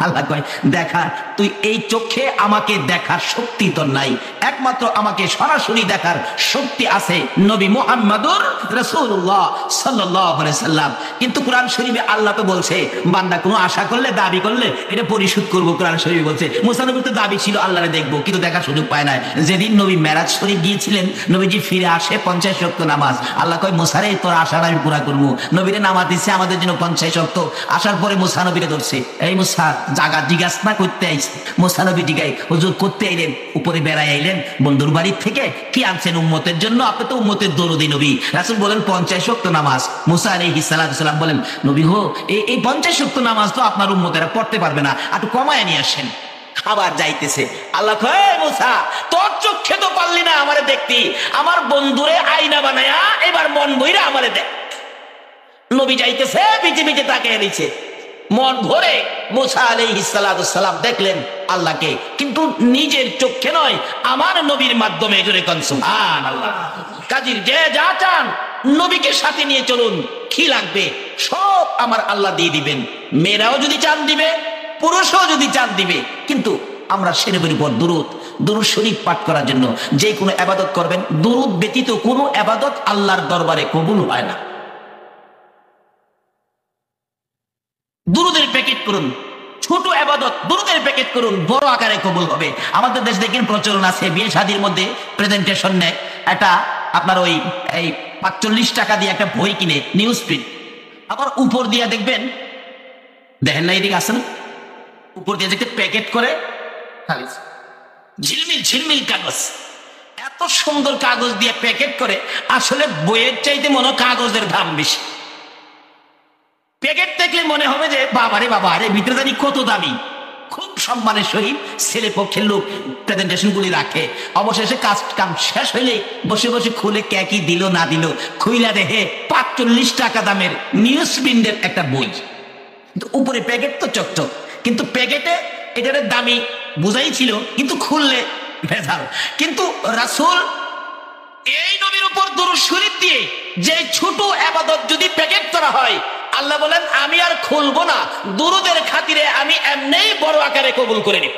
আল্লাহ কয়, দেখা, তুই এই চোখে আমাকে দেখার শক্তি তোর নাই, একমাত্র আমাকে সরাসরি দেখার শক্তি আছে নবী মুহাম্মদুর রাসূলুল্লাহ সাল্লাল্লাহু আলাইহি সাল্লাম। কিন্তু কোরআন শরীফে আল্লাহ তো বলছে, বান্দা কোনো আশা করলে, দাবি করলে এটা পরিশোধ করবো। কোরআন শরীফে বলছে, মুসা নবীর তো দাবি ছিল আল্লাহরে দেখবো, কিন্তু দেখার সুযোগ পায় না। যেদিন নবী মেরাজ শরীফ গিয়েছিলেন, নবীজি ফিরে আসে 50 ওয়াক্ত নামাজ। আল্লাহ কয়, মুসারে তোর আশাটা আমি পুরা করবো। নবীরে নামাজ দিচ্ছে আমাদের জন্য 50 ওয়াক্ত। আসার পরে মুসা নবীরে ধরছে, এই মুসা জাগা জিজ্ঞাসা না করতে আইছে। মুসা নবী জিগাই, হুজুর করতে আইলেন? উপরে বেড়াই আইলেন বন্ধুর বাড়ির থেকে, কি আনছেন উম্মতের জন্য? আপনি তো উম্মতের দরদি নবী। রাসূল বলেন 50 ওয়াক্ত নামাজ। মুসা আলাইহিস সালাম বলেন, নবী গো, এই 50 ওয়াক্ত নামাজ তো আপনার উম্মতেরা পড়তে পারবে না, একটু কমায় নিয়ে আসেন। আবার যাইতেছে, আল্লাহ কয়, মুসা তোর চোখে তো পারলি না আমারে দেখতি, আমার বন্ধুরে আয়না বানায়া এবার মন বইরা আমারে দেখ। নবী যাইতেছে, পৃথিবীতে তাকিয়ে নিছে, মন ভরে মুসা আলাইহিস সালাম দেখলেন আল্লাহকে, কিন্তু নিজের চোখে নয়, আমার নবীর মাধ্যমে। জোরে কোন সুবহানাল্লাহ। কাজীর যে যা চান নবীকে সাথে নিয়ে চলুন, কি লাগবে সব আমার আল্লাহ দিয়ে দিবেন। মেয়েরাও যদি চান দিবে, পুরুষও যদি চান দিবে। কিন্তু আমরা সে নবীর উপর দুরূদ শরীফ পাঠ করার জন্য যে কোনো ইবাদত করবেন, দুরূদ ব্যতীত কোনো ইবাদত আল্লাহর দরবারে কবুল হয় না। দুরূদের প্যাকেট করুন, ছোট ইবাদত দুরূদের প্যাকেট করুন, বড় আকারে কবুল হবে। আমাদের দেশ দেখেন প্রচলন আছে, বিয়ে শাদীর মধ্যে প্রেজেন্টেশন নেয়, একটা আপনার ওই 45 টাকা দিয়ে একটা বই কিনে, নিউজ প্রিন্ট, আবার উপর দিয়ে দেখবেন, দেখেন না এদিকে আসেন, উপর দিয়ে দেখতে প্যাকেট করে খালি ঝিলমিল কাগজ, এত সুন্দর কাগজ দিয়ে প্যাকেট করে, আসলে বইয়ের চাইতে মনে হয় কাগজের দাম বেশি। প্যাকেট দেখলে মনে হবে যে বাবারে বাবা, আরে ভিতরে জানি কত দামি। খুব সম্মানের সহিত ছেলে পক্ষের লোক প্রেজেন্টেশনগুলি রাখে। অবশেষে কাজ কাম শেষ হইলে বসে বসে খুলে কে কি দিল না দিল খুইলা দেখে 45 টাকা দামের নিউজ প্রিন্টের একটা বই। উপরে প্যাকেট তো চকচক, কিন্তু প্যাকেটে এটার দামি বোঝাই ছিল, কিন্তু খুললে ভেজাল। কিন্তু রাসূল এই নবীর উপর দুরূদ শরীফ দিয়ে যে ছোট ইবাদত যদি প্যাকেট করা হয়, আল্লাহ বলেন আমি আর খুলবো না, দুরুদের খাতিরে আমি এমনিই বড় আকারে কবুল করে নিব।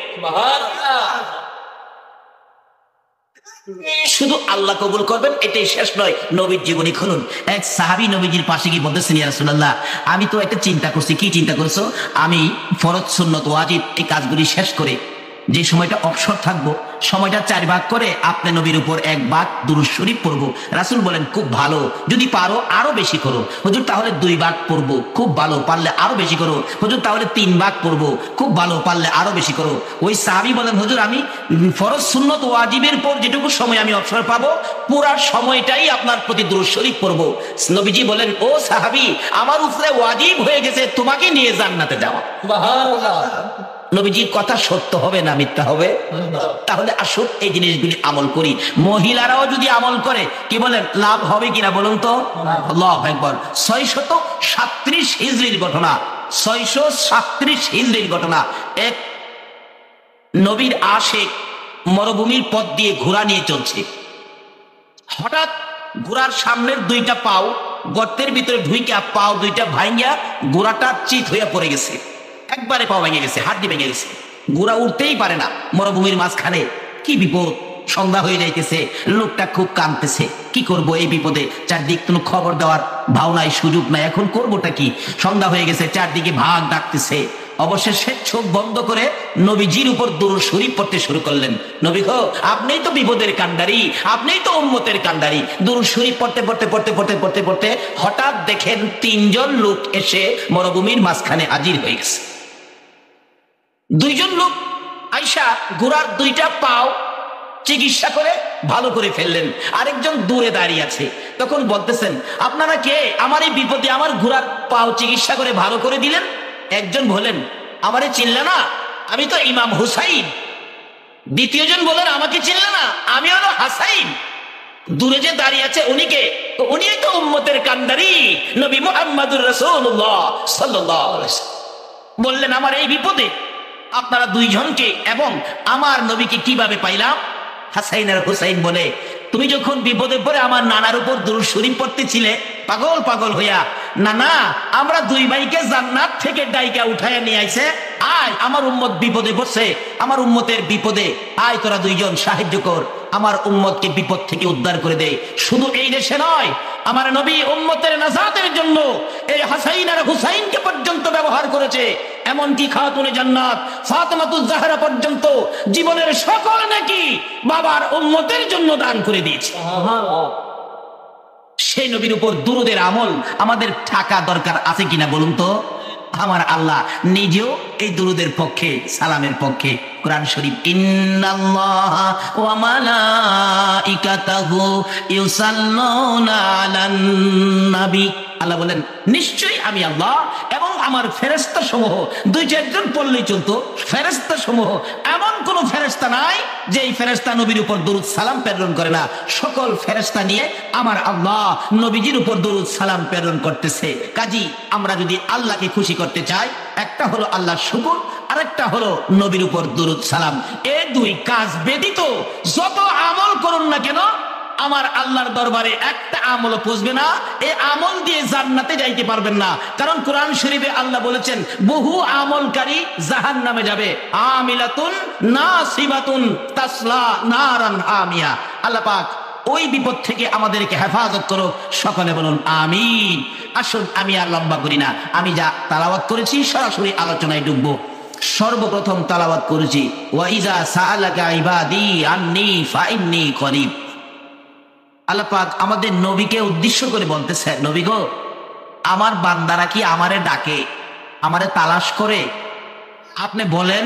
শুধু আল্লাহ কবুল করবেন এটাই শেষ নয়, নবীর জীবনী খুলুন। এক সাহাবী নবীজির পাশে গিয়ে বলতেছেন, ইয়া রাসূলুল্লাহ, আমি তো একটা চিন্তা করছি। কি চিন্তা করছো? আমি ফরজ সুন্নত ওয়াজিব এই কাজগুলি শেষ করে যে সময়টা অবসর থাকবো, সময়টা 4 ভাগ করে আপনি নবীর উপর 1 ভাগ দুরূদ শরীফ পড়বো। রাসূল বলেন খুব ভালো, যদি পারো আরো বেশি করো। হুজুর তাহলে 2 ভাগ পড়বো, খুব ভালো, পারলে আরো বেশি করো। হুজুর তাহলে 3 ভাগ পড়বো, খুব ভালো, পারলে আরো বেশি করো। ওই সাহাবী বলেন, হুজুর আমি ফরজ সুন্নত ওয়াজিবের পর যেটুকু সময় আমি অবসর পাবো, পুরা সময়টাই আপনার প্রতি দুরূদ শরীফ পড়বো। নবীজি বলেন, ও সাহাবী, আমার উপরে ওয়াজিব হয়ে গেছে তোমাকে নিয়ে জান্নাতে যাওয়া। সুবহানাল্লাহ। নবীজির কথা সত্য হবে না মিথ্যা হবে? তাহলে আসুন এই জিনিসগুলি আমল করি। মহিলারাও যদি আমল করে কি বলেন লাভ হবে কিনা বলুন তো? আল্লাহু আকবার। 637 হিজরির ঘটনা, 637 হিজরির ঘটনা। এক নবীর আশিক মরুভূমির পথ দিয়ে ঘোড়া নিয়ে চলছে। হঠাৎ ঘোড়ার সামনের 2টা পাও গর্তের ভিতরে ঢুইকা পাও 2টা ভাঙিয়া ঘোড়াটা চিত হইয়া পড়ে গেছে। একবারে পা ভেঙে গেছে, হাড্ডি ভেঙে গেছে। ঘোড়া উঠতেই পারে না মরুভূমির মাঝখানে। কি বিপদ! সন্ধ্যা হয়ে যাইতেছে, লোকটা খুব কাঁদতেছে। কি করব এই বিপদে? চারদিক কোনো খবর দেওয়ার ভাও নাই, সুযোগ নাই, এখন করবোটা কি? সন্ধ্যা হয়ে গেছে, চারদিকে ভাগ ডাকতেছে। অবশেষে চোখ বন্ধ করে নবীজির উপর দুরূদ শরীফ পড়তে শুরু করলেন। নবী গো, আপনিই তো বিপদের কান্ডারি, আপনিই তো উম্মতের কান্ডারি। দুরূদ শরীফ পড়তে পড়তে পড়তে পড়তে পড়তে পড়তে হঠাৎ দেখেন 3 জন লোক এসে মরুভূমির মাঝখানে হাজির হয়ে গেছে। 2 জন লোক আইসা ঘোড়ার 2টা পাও চিকিৎসা করে ভালো করে ফেললেন। আরেকজন দূরে দাঁড়িয়ে আছে। তখন বলতেছেন, আপনারা কে? আমার এই বিপদে আমার ঘোড়ার পাও চিকিৎসা করে ভালো করে দিলেন। একজন বলেন, আমারে চিনলে না? আমি তো ইমাম হুসাইন। দ্বিতীয় জন বলেন, আমাকে চিনলে না? আমি হলো হাসাইন। দূরে যে দাঁড়িয়ে আছে উনি কে? উনি তো উম্মতের কান্ডারি নবী মুহাম্মদুর রাসূলুল্লাহ সাল্লাল্লাহু আলাইহি ওয়াসাল্লাম। বললেন, আমার এই বিপদে আপনারা 2 জনকে এবং আমার নবীকে কিভাবে পাইলাম? হাসাইন আর হুসাইন বলে, তুমি যখন বিপদে পড়ে আমার নানার উপর দুরূদ শরীফ পড়তেছিলে পাগল পাগল হইয়া, নানা আমরা 2 ভাইকে জান্নাত থেকে ডাইকা উঠাইয়া নিয়ে আইছে, আয় আমার উম্মত বিপদে পড়ছে, আমার উম্মতের বিপদে আয় তোরা 2 জন সাহায্য কর, আমার উম্মতকে বিপদ থেকে উদ্ধার করে দে। শুধু এই দেশে নয়, আমার নবী উম্মতের নাজাতের জন্য এই হাসাইন আর হুসাইনকে পর্যন্ত ব্যবহার করেছে। এমনকি খাতুনে জান্নাত ফাতেমাতুজ জাহরা পর্যন্ত জীবনের সকল নেকি বাবার উম্মতের জন্য দান করে দিয়েছে। সেই নবীর উপর দুরূদের আমল আমাদের থাকা দরকার আছে কিনা বলুন তো? আমার আল্লাহ নিজেও এই দুরূদের পক্ষে, সালামের পক্ষে। কোরআন শরীফ, ইন্নাল্লাহা ওয়া মালাইকাতাহু ইউসাল্লুনা আলান নবী। আল্লাহ বলেন, নিশ্চয়ই আমি আল্লাহ এবং আমার ফেরেশতা সমূহ, 2-4 জন পড়লেই চলতো, ফেরেশতা সমূহ এমন কোন ফেরেশতা নাই যে এই ফেরেশতা নবীর উপর দরুদ সালাম প্রেরণ করে না। সকল ফেরেশতা নিয়ে আমার আল্লাহ নবীজির উপর দরুদ সালাম প্রেরণ করতেছে। কাজী আমরা যদি আল্লাহকে খুশি করতে চাই, একটা হলো আল্লাহর শুকর, আরেকটা হলো নবীর উপর দরুদ সালাম। এই 2 কাজ ব্যতীত যত আমল করুন না কেন, আমার আল্লাহর দরবারে একটা আমলও পৌঁছবে না। এই আমল দিয়ে জান্নাতে যাইতে পারবেন না। কারণ কোরআন শরীফে আল্লাহ বলেছেন, বহু আমলকারী জাহান্নামে যাবে। আমিলাতুন নাসিবাতুন তাসলা নারান হামিয়া। আল্লাহ পাক ওই বিপদ থেকে আমাদেরকে হেফাজত করুক। সকলে বলুন আমিন। আসুন আমি আর লম্বা করি না, আমি যা তেলাওয়াত করেছি সরাসরি আলোচনায় ঢুকবো। সর্বপ্রথম তেলাওয়াত করেছি, ওয়া ইজা সাআলাকা ইবাদি আন্নী ফাইন্নী করিব। আল্লাহ পাক আমাদের নবীকে উদ্দেশ্য করে বলতেছে, নবী গো, আমার বান্দারা কি আমারে ডাকে, আমারে তালাশ করে? আপনি বলেন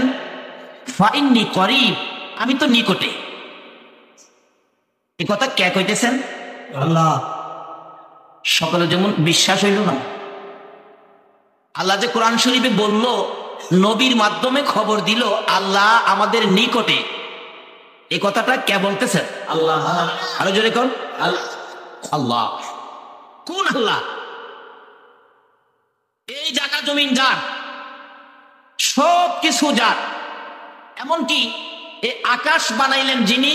ফাইন্নী করিব, আমি তো নিকটে। এই কথা কে কইতেছেন? আল্লাহ। সকলে যেমন বিশ্বাস হইল না। আল্লাহ যে কোরআন শরীফে বলল নবীর মাধ্যমে খবর দিল আল্লাহ আমাদের নিকটে। এই কথাটা কে বলতেছেন? আল্লাহ। আরো জোরে কোন? আল্লাহ। কোন আল্লাহ? এই জায়গা জমিন যার, সব কিছু যার, এমনকি এই আকাশ বানাইলেন যিনি,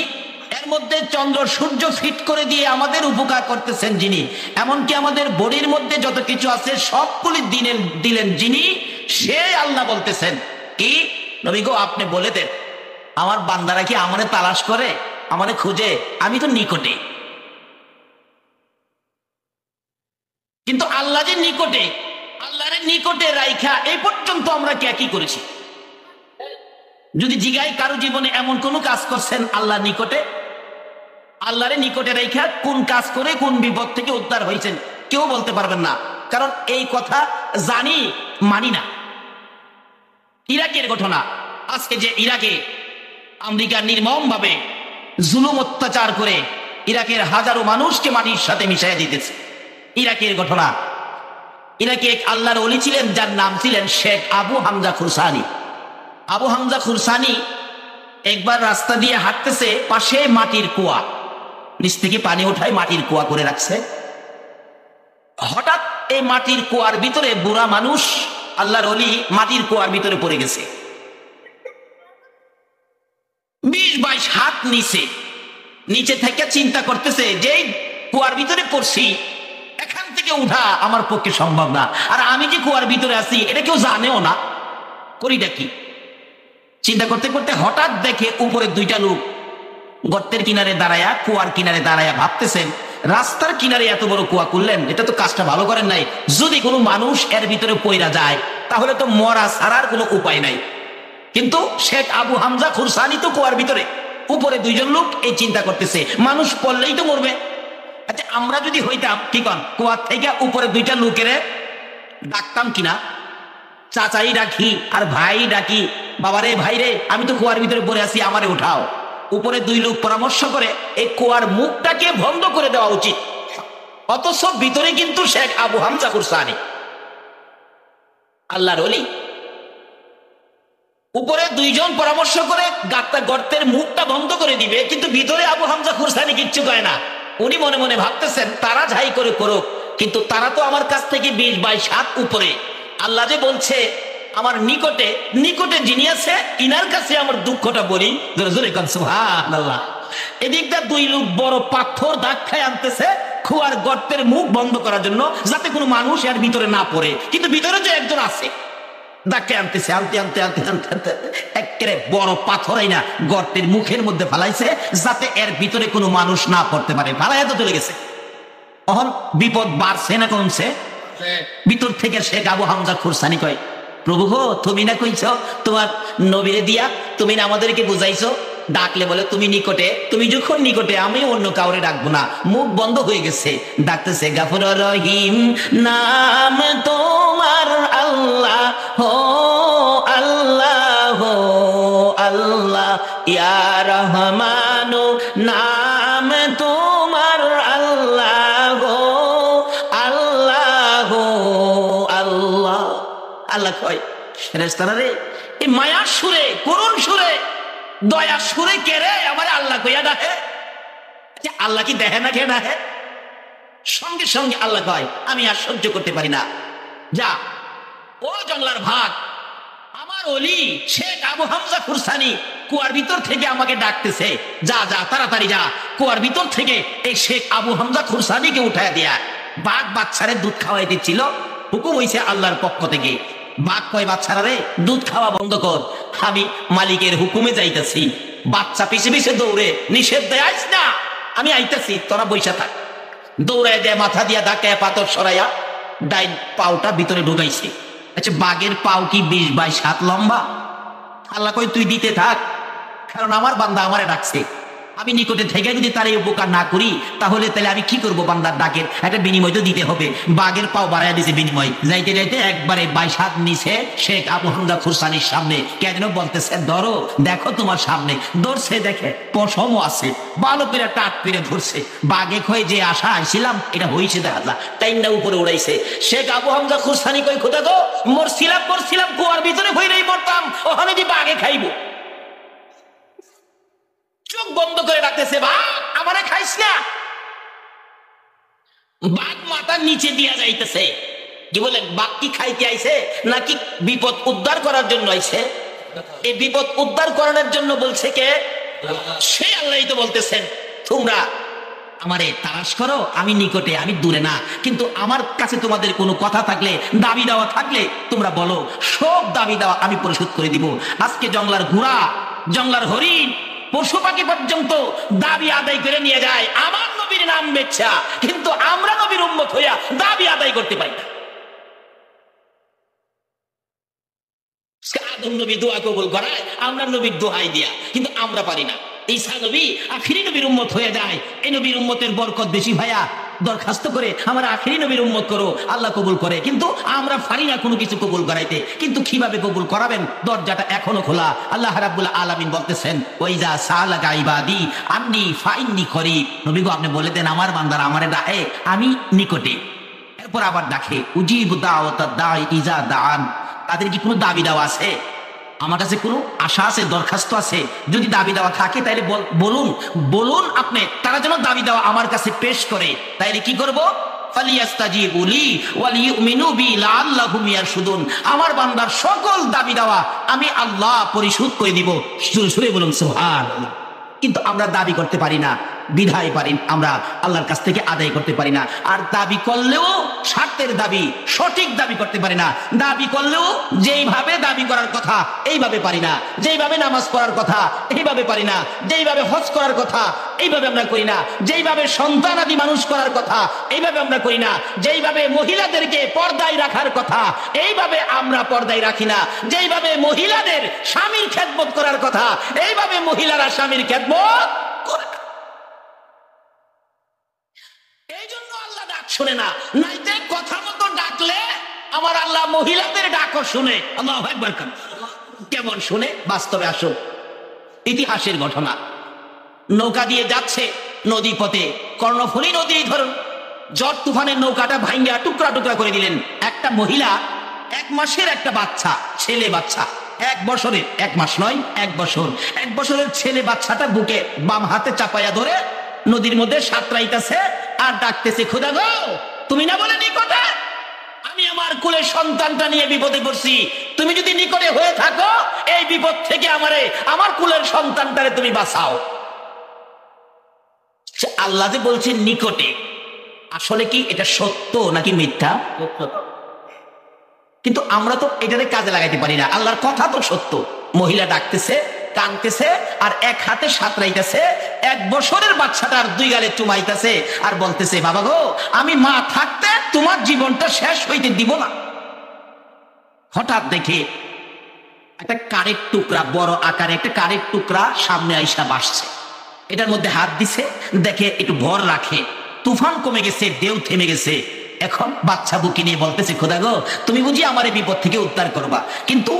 এর মধ্যে চন্দ্র সূর্য ফিট করে দিয়ে আমাদের উপকার করতেছেন যিনি, এমনকি আমাদের বডির মধ্যে যত কিছু আছে সবগুলি দিলেন যিনি, সে আল্লাহ বলতেছেন কি, নবী গো আপনি বলে দেন আমার বান্দারা কি আমারে তালাশ করে, আমারে খুঁজে? আমি তো নিকটে। কিন্তু আল্লাহ যে নিকটে, আল্লাহর নিকটে রাইখা এই পর্যন্ত আমরা কি করেছি? যদি জিগাই কারো জীবনে এমন কোন কাজ করছেন আল্লাহ নিকটে? আল্লাহরে নিকটে রাইখা কোন কাজ করে কোন বিপদ থেকে উদ্ধার হয়েছেন কেউ বলতে পারবেন না, কারণ এই কথা জানি মানি না। ইরাকের ঘটনা, আজকে যে ইরাকে আমেরিকা নির্মম ভাবে জুলুম অত্যাচার করে ইরাকের হাজারো মানুষকে মাটির সাথে মিশাইয়া দিতেছে, ইরাকের ঘটনা। ইরাকে এক আল্লাহর ওলি ছিলেন যার নাম ছিলেন শেখ আবু হামজা খুরসানি। আবু হামজা খুরসানি একবার রাস্তা দিয়ে হাঁটতেছে, পাশে মাটির কুয়া, নিচ থেকে পানি উঠায় মাটির কুয়া করে রাখছে। হঠাৎ এই মাটির কুয়ার ভিতরে বুড়া মানুষ আল্লাহর ওলি মাটির কুয়ার ভিতরে পড়ে গেছে। 20-22 হাত নিচে থেকে চিন্তা করতেছে যে কুয়ার ভিতরে পড়ছি, এখান থেকে উঠা আমার পক্ষে সম্ভব না, আর আমি যে কুয়ার ভিতরে আছি এটা কেউ জানেও না, করিটা কি? চিন্তা করতে করতে হঠাৎ দেখে উপরে দুইটা লোক গর্তের কিনারে দাঁড়ায়া, কুয়ার কিনারে দাঁড়ায়া ভাবতেছেন রাস্তার কিনারে এত বড় কুয়া করলেন, এটা তো কাজটা ভালো করেন নাই। যদি কোনো মানুষ এর ভিতরে পইরা যায় তাহলে তো মরা ছাড়ার কোনো উপায় নাই। কিন্তু শেখ আবু হামজা খুরসানি তো কুয়ার ভিতরে, উপরে দুইজন লোক এই চিন্তা করতেছে মানুষ পড়লেই তো মরবে। আচ্ছা আমরা যদি হইতাম কি কন, কুয়ার থেকে উপরে দুইটা লোকের ডাকতাম কিনা, চাচাই ডাকি আর ভাই ডাকি, বাবারে ভাই রে আমি তো কুয়ার ভিতরে পড়ে আছি আমারে উঠাও। উপরে দুই লোক পরামর্শ করে এই কুয়ার মুখটাকে বন্ধ করে দেওয়া উচিত, অথচ ভিতরে কিন্তু শেখ আবু হামজা খুরসানি আল্লাহর ওলি। উপরে দুইজন পরামর্শ করে গর্তের মুখটা বন্ধ করে দিবে, কিন্তু ভিতরে আবু হামজা খুরসানি কিচ্ছু করে না। উনি মনে মনে ভাবতেছেন তারা যাই করে করুক, কিন্তু তারা তো আমার কাছ থেকে 20-22 হাত উপরে। আল্লাহ যে বলছে আমার নিকটে, নিকটে যিনি আছে ইনার কাছে আমার দুঃখটা বলি, সুবহানাল্লাহ। এদিকটা দুই লোক বড় পাথর দাগ খায় আনতেছে কুয়ার গর্তের মুখ বন্ধ করার জন্য, যাতে কোনো মানুষ এর ভিতরে না পড়ে, কিন্তু ভিতরে যে একজন আছে ডাকে আনতেছে, আনতে আনতে আনতে আনতে আনতে একেবারে বড় পাথরাই না গর্তের মুখের মধ্যে ফালাইছে, যাতে এর ভিতরে কোনো মানুষ না পড়তে পারে। ফালাইয়া তো চলে গেছে। তখন বিপদ বাড়ছে না কমছে? ভিতর থেকে শেখ আবু হামজা খুরসানি কয়, প্রভু গো তুমি না কইছ তোমার নবীরে দিয়া তুমি না আমাদেরকে বুঝাইছো, ডাকলে বলে তুমি নিকটে, তুমি যখন নিকটে আমি অন্য কাউরে ডাকবো না। মুখ বন্ধ হয়ে গেছে, ডাকতেছে গাফুর রহিম নাম তোমার আল্লাহ হো আল্লাহ হো আল্লাহ, ইয়া রহমানু নাম তোমার আল্লাহ হো আল্লাহ হো আল্লাহ। আল্লাহ কয় ফেরেশতারা রে, এই মায়ার সুরে, করুণ সুরে, দয়া সুরে কে রে আমার আল্লাহ কইয়া ডাকে? আল্লাহ কি দেখে না, খেয়ে ডাকে? সঙ্গে সঙ্গে আল্লাহ কয় আমি আর সহ্য করতে পারি না, যা ও জঙ্গলার ভাগ, আমার ওলি শেখ আবু হামজা খুরসানি কুয়ার ভিতর থেকে আমাকে ডাকতেছে, যা যা তাড়াতাড়ি যা, কুয়ার ভিতর থেকে এই শেখ আবু হামজা খুরসানিকে উঠায় দিয়া। বাঘ বাচ্চারে দুধ খাওয়াই দিচ্ছিল, হুকুম হয়েছে আল্লাহর পক্ষ থেকে। বাঘ কয় বাচ্চারা রে দুধ খাওয়া বন্ধ কর, আমি মালিকের হুকুমে যাইতেছি। বাচ্চা পিছে পিছে দৌড়ে, নিষেধ দেয় আইস না, আমি আইতেছি, তোরা বইসা থাক। দৌড়ায় দেয়, মাথা দিয়া ধাক্কায় পাথর সরাইয়া ডাইন পাওটা ভিতরে ঢুকাইছে। আচ্ছা বাঘের পাও কি 20-22 হাত লম্বা? আল্লাহ কই তুই দিতে থাক, কারণ আমার বান্দা আমারে ডাকছে। আমি নিকটে থেকে যদি তার এই উপকার না করি তাহলে আমি কি করব? বান্দার ডাকের একটা বিনিময় তো দিতে হবে। বাঘের পাও বাড়াইয়া দিছে বিনিময়। যাইতে যাইতে একবারে 22 হাত নিচে শেখ আবু হামজা খুরসানির সামনে কে যেন বলতেছে, ধরো দেখো তোমার সামনে। ধরছে, দেখে পশমও আছে, ভালো করে টাট করে ধরছে। বাঘে খয়ে যে আশা আইছিলাম এটা হয়েছে, দেখা যা টাইমটা উপরে উড়াইছে। শেখ আবু হামজা খুরসানি কই, খোদা গো মরছিলাম কুয়ার ভিতরে হইলেই মরতাম, ওখানে যে বাঘে খাইব। চোখ বন্ধ করে রাখতেছে, বাঘ আমারে খাইস না। বাঘ মাথার নিচে দিয়া যাইতেছে। কি বলে, বাঘ কি খাইতে আইছে নাকি বিপদ উদ্ধার করার জন্য আইছে? এই বিপদ উদ্ধার করানোর জন্য বলছে কে? সে আল্লাহই তো বলতেছেন, তোমরা আমারে তালাশ করো, আমি নিকটে, আমি দূরে না। কিন্তু আমার কাছে তোমাদের কোনো কথা থাকলে, দাবি দেওয়া থাকলে তোমরা বলো, সব দাবি দেওয়া আমি পরিশোধ করে দিব। আজকে জঙ্গলার ঘোড়া, জঙ্গলার হরিণ, পশু পাখি পর্যন্ত দাবি আদায় করে নিয়ে যায় আমার নবীর নাম বেচ্ছা, কিন্তু আমরা নবীর উম্মত হইয়া দাবি আদায় করতে পারি না। আদম নবী দোয়া কবুল করায় আমরা নবীর দোহাই দিয়া, কিন্তু আমরা পারি না। ঈসা নবী আখিরি নবীর উম্মত হয়ে যায়, এই নবীর উম্মতের বরকত বেশি ভাইয়া, দরখাস্ত করে আমার আখিরি নবীর উম্মত করো, আল্লাহ কবুল করে। কিন্তু আমরা পারি না কোনো কিছু কবুল করাইতে। কিন্তু কিভাবে কবুল করাবেন? দরজাটা এখনো খোলা। আল্লাহ রাব্বুল আলামিন বলতেছেন, ওয়াইজা সালাকা ইবাদি আন্নী ফাইন্নী করিব। নবী গো আপনি বলে দেন আমার বান্দারা আমারে ডাকে, আমি নিকটে। এরপর আবার ডাকে, উজিবু দাওয়াতাদ দাঈ ইজা দাআন। তাদের কি কোনো দাবি দেওয়া আছে? আমার কাছে কোনো আশা আছে, দরখাস্ত আছে? যদি দাবি দেওয়া থাকে তাইলে বলুন, বলুন আপনি, তারা যেন দাবি দেওয়া আমার কাছে পেশ করে। তাইলে কি করব? ফালিয়াস্তাজিবু লি ওয়া লিউমিনু বি লাআল্লাহুম ইয়ারশুদুন। আমার বান্দার সকল দাবি দেওয়া আমি আল্লাহ পরিশোধ করে দিব। সুরে বলুন সুবহানাল্লাহ। কিন্তু আমরা দাবি করতে পারি না, বিধায় পারি আমরা আল্লাহর কাছ থেকে আদায় করতে পারি না। আর দাবি করলেও স্বার্থের দাবি, সঠিক দাবি করতে পারি না। দাবি করলেও যেইভাবে দাবি করার কথা এইভাবে পারি না, যেইভাবে নামাজ পড়ার কথা এইভাবে পারি না, যেইভাবে হজ করার কথা এইভাবে আমরা করি না, যেইভাবে সন্তান আদি মানুষ করার কথা এইভাবে আমরা করি না, যেইভাবে মহিলাদেরকে পর্দায় রাখার কথা এইভাবে আমরা পর্দায় রাখি না, যেইভাবে মহিলাদের স্বামীর খেদমত করার কথা এইভাবে মহিলারা স্বামীর খেদমত করে না। এই জন্য আল্লাহ ডাক শুনে না, নাইতে কথা মতো ডাকলে আমার আল্লাহ মহিলাদের ডাকও শুনে। আল্লাহু আকবার। কেমন শুনে? বাস্তবে আসুন, ইতিহাসের ঘটনা। নৌকা দিয়ে যাচ্ছে নদী পথে, কর্ণফুলী নদী ধরুন, ঝড় তুফানের নৌকাটা ভাঙ্গা টুকরা টুকরা করে দিলেন। একটা মহিলা 1 মাসের একটা বাচ্চা, ছেলে বাচ্চা, 1 বছরের, 1 মাস নয় 1 বছর, 1 বছরের ছেলে বাচ্চাটা বুকে বাম হাতে চাপাইয়া ধরে নদীর মধ্যে সাঁতরাইতেছে আর ডাকতেছে, খোদা গো তুমি না বলে নিকটে? আমি আমার কুলের সন্তানটা নিয়ে বিপদে পড়ছি, তুমি যদি নিকটে হয়ে থাকো এই বিপদ থেকে আমারে, আমার কুলের সন্তানটারে তুমি বাঁচাও। আল্লাহ যে বলছেন নিকটে, আসলে কি এটা সত্য নাকি মিথ্যা? কিন্তু আমরা তো এটারে কাজে লাগাইতে পারি না। আল্লাহর কথা তো সত্য। মহিলা ডাকতেছে, কাঁদতেছে আর 1 হাতে সাঁতরাইতেছে, 1 বছরের বাচ্চাটা আর 2 গালে চুমাইতেছে আর বলতেছে, বাবা গো আমি মা থাকতে তোমার জীবনটা শেষ হইতে দিব না। হঠাৎ দেখে একটা কারের টুকরা, বড় আকারে একটা কারের টুকরা সামনে আইসা বাসছে। এটার মধ্যে হাত দিছে, দেখে একটু ভর রাখে, তুফান কমে গেছে, ঢেউ থেমে গেছে। এখন বাচ্চা বুকে নিয়ে বলতেছে, খোদা গো তুমি বুঝি আমার এই বিপদ থেকে উদ্ধার করবা। কিন্তু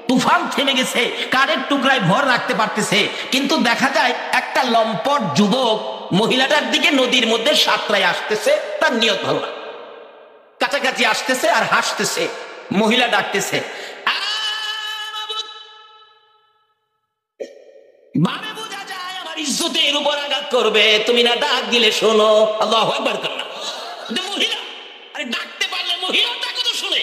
তুফান থেমে গেছে, কারের টুকরায় ভর রাখতে পারতেছে, কিন্তু দেখা যায় একটা লম্পট যুবক মহিলাটার দিকে নদীর মধ্যে সাঁতরায় আসতেছে, তার নিয়ত ভালো না, কাছাকাছি আসতেছে আর হাসতেছে। মহিলা ডাকতেছে, ভাবে বোঝা যায় আমার ইজ্জতের উপর আঘাত করবে, তুমি না ডাক দিলে শোনো। আল্লাহু আকবার। মহিলা আরে ডাকতে পারলে মহিলা ডাকে তো শুনে।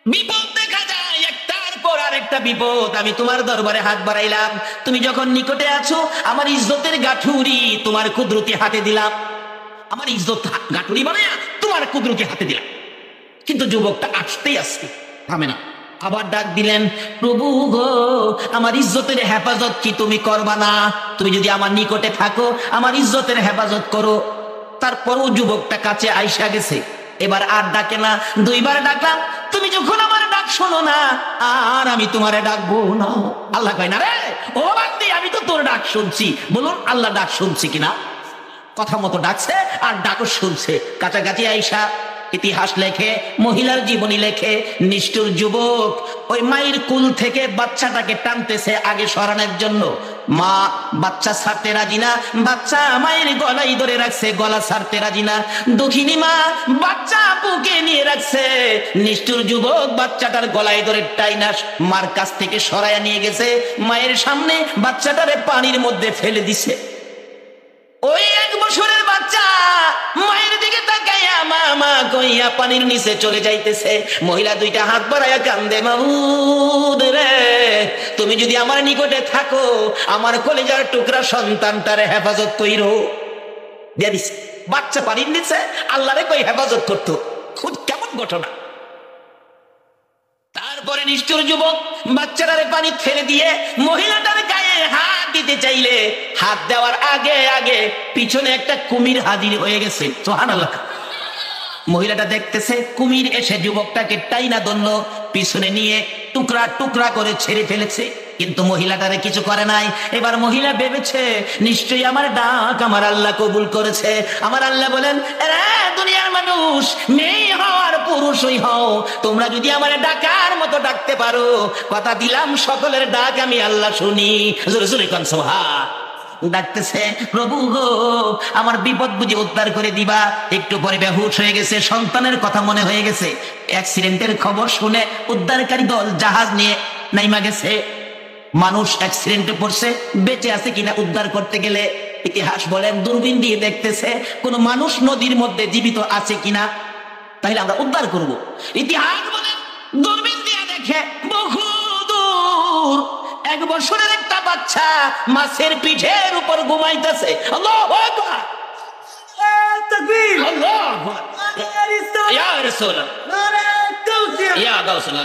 বিপদ দেখা যায় একটার পর আরেকটা বিপদ। আমি তোমার দরবারে হাত বাড়াইলাম, তুমি যখন নিকটে আছো আমার ইজ্জতের গাঠুরি তোমার কুদরতি হাতে দিলাম, আমার ইজ্জত গাঠুরি বানায়া তোমার কুদরতি হাতে দিলাম। কিন্তু যুবকটা আসতেই আসতে থামে না। আবার ডাক দিলেন, প্রভু গো আমার ইজ্জতের হেফাজত কি তুমি করবা না? তুমি যদি আমার নিকটে থাকো আমার ইজ্জতের হেফাজত করো। তারপরও যুবকটা কাছে আইসা গেছে, এবার আর ডাকে না। 2 বার ডাকলাম, তুমি যখন আমার ডাক শোনো না, আর আমি তোমারে ডাকবো না। আল্লাহ কয় না রে ও বান্দি, আমি তো তোর ডাক শুনছি। বলুন আল্লাহ ডাক শুনছি কিনা? কথা মতো ডাকছে আর ডাকও শুনছে। কাছাকাছি আইসা ইতিহাস লেখে, মহিলার জীবনী লেখে, নিষ্ঠুর যুবক ওই মায়ের কুল থেকে বাচ্চাটাকে টানতেছে আগে সরানোর জন্য। মা বাচ্চা ছাড়তে রাজি না, বাচ্চা মায়ের গলায় ধরে রাখছে, গলা ছাড়তে রাজি না। দুঃখিনী মা বাচ্চা বুকে নিয়ে রাখছে, নিষ্ঠুর যুবক বাচ্চাটার গলায় ধরে টাইনা মার কাছ থেকে সরাইয়া নিয়ে গেছে, মায়ের সামনে বাচ্চাটারে পানির মধ্যে ফেলে দিছে। ওই 1 বছরের বাচ্চা মায়ের দিকে তাকাইয়া মা মা কইয়া পানির নিচে চলে যাইতেছে। মহিলা 2টা হাত বাড়াইয়া কান্দে, মাবুদ রে, তুমি যদি আমার নিকটে থাকো, আমার কলিজার টুকরা সন্তানটারে হেফাজত কইরো। দিয়া দিছে বাচ্চা পানির নিচে, আল্লাহরে কই হেফাজত করতো। খুব কেমন ঘটনা। তারপরে নিষ্ঠুর যুবক বাচ্চাটারে পানি ফেলে দিয়ে মহিলাটার গায়ে হাত দিতে চাইলে, হাত দেওয়ার আগে আগে পিছনে একটা কুমির হাজির হয়ে গেছে। সুবহানাল্লাহ। মহিলাটা দেখতেছে কুমির এসে যুবকটাকে টাইনা ধরল, পিছনে নিয়ে টুকরা টুকরা করে ছেড়ে ফেলেছে, কিন্তু মহিলাটারে কিছু করে নাই। এবার মহিলা ভেবেছে নিশ্চয়ই আমার ডাক আমার আল্লাহ কবুল করেছে। আমার আল্লাহ বলেন, দুনিয়ার মানুষ, মেয়ে হও আর পুরুষই হও, তোমরা যদি আমার ডাকার মতো ডাকতে পারো, কথা দিলাম সকলের ডাক আমি আল্লাহ শুনি। জোরে জোরে কোন সুবহান। ডাকতেছে, প্রভু গো আমার বিপদ বুঝে উদ্ধার করে দিবা। একটু পরে বেহুশ হয়ে গেছে, সন্তানের কথা মনে হয়ে গেছে। অ্যাক্সিডেন্টের খবর শুনে উদ্ধারকারী দল জাহাজ নিয়ে নাইমা গেছে। মানুষ অ্যাক্সিডেন্টে পড়ছে, বেঁচে আছে কিনা উদ্ধার করতে গেলে ইতিহাস বলেন দূরবীন দিয়ে দেখতেছে কোন মানুষ নদীর মধ্যে জীবিত আছে কিনা, তাহলে আমরা উদ্ধার করব। ইতিহাস বলেন দূরবীন দিয়ে দেখে বহু দূর 1 বছরের একটা বাচ্চা মাছের পিঠের উপর ঘুমাইতেছে। আল্লাহু আকবার, তাকবীর, আল্লাহু আকবার, ইয়া রাসূলুল্লাহ, ইয়া গাউসুল্লাহ।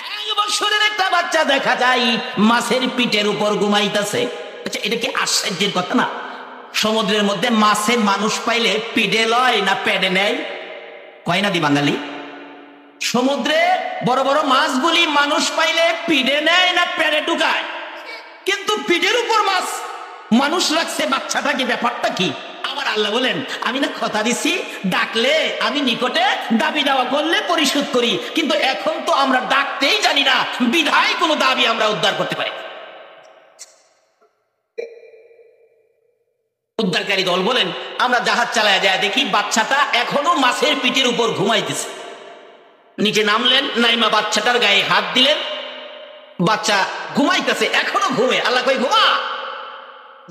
1 বছরের একটা বাচ্চা দেখা যায় মাছের পিঠের উপর ঘুমাইতেছে। আচ্ছা, এটা কি আশ্চর্যের কথা না? সমুদ্রের মধ্যে মাছে মানুষ পাইলে পিঠে লয় না পেডে নেয়? কয় না দি বাঙালি? সমুদ্রে বড় বড় মাছগুলি মানুষ পাইলে পিঠে নেয় না পেড়ে ঢুকায়? কিন্তু পিঠের উপর মাছ মানুষ রাখছে বাচ্চাটাকে, ব্যাপারটা কি? আমার আল্লাহ বলেন, আমি না কথা দিছি ডাকলে আমি নিকটে দাবি দাওয়া করলে পরিশোধ করি, কিন্তু এখন তো আমরা ডাকতেই জানি না, বিধায় কোনো দাবি আমরা উদ্ধার করতে পারি। উদ্ধারকারী দল বলেন, আমরা জাহাজ চালায় যায় দেখি বাচ্চাটা এখনো মাছের পিঠের উপর ঘুমাইতেছে। নিচে নামলেন, নাইমা বাচ্চাটার গায়ে হাত দিলেন, বাচ্চা ঘুমাইতেছে, এখনো ঘুমে। আল্লাহ কই ঘুমা।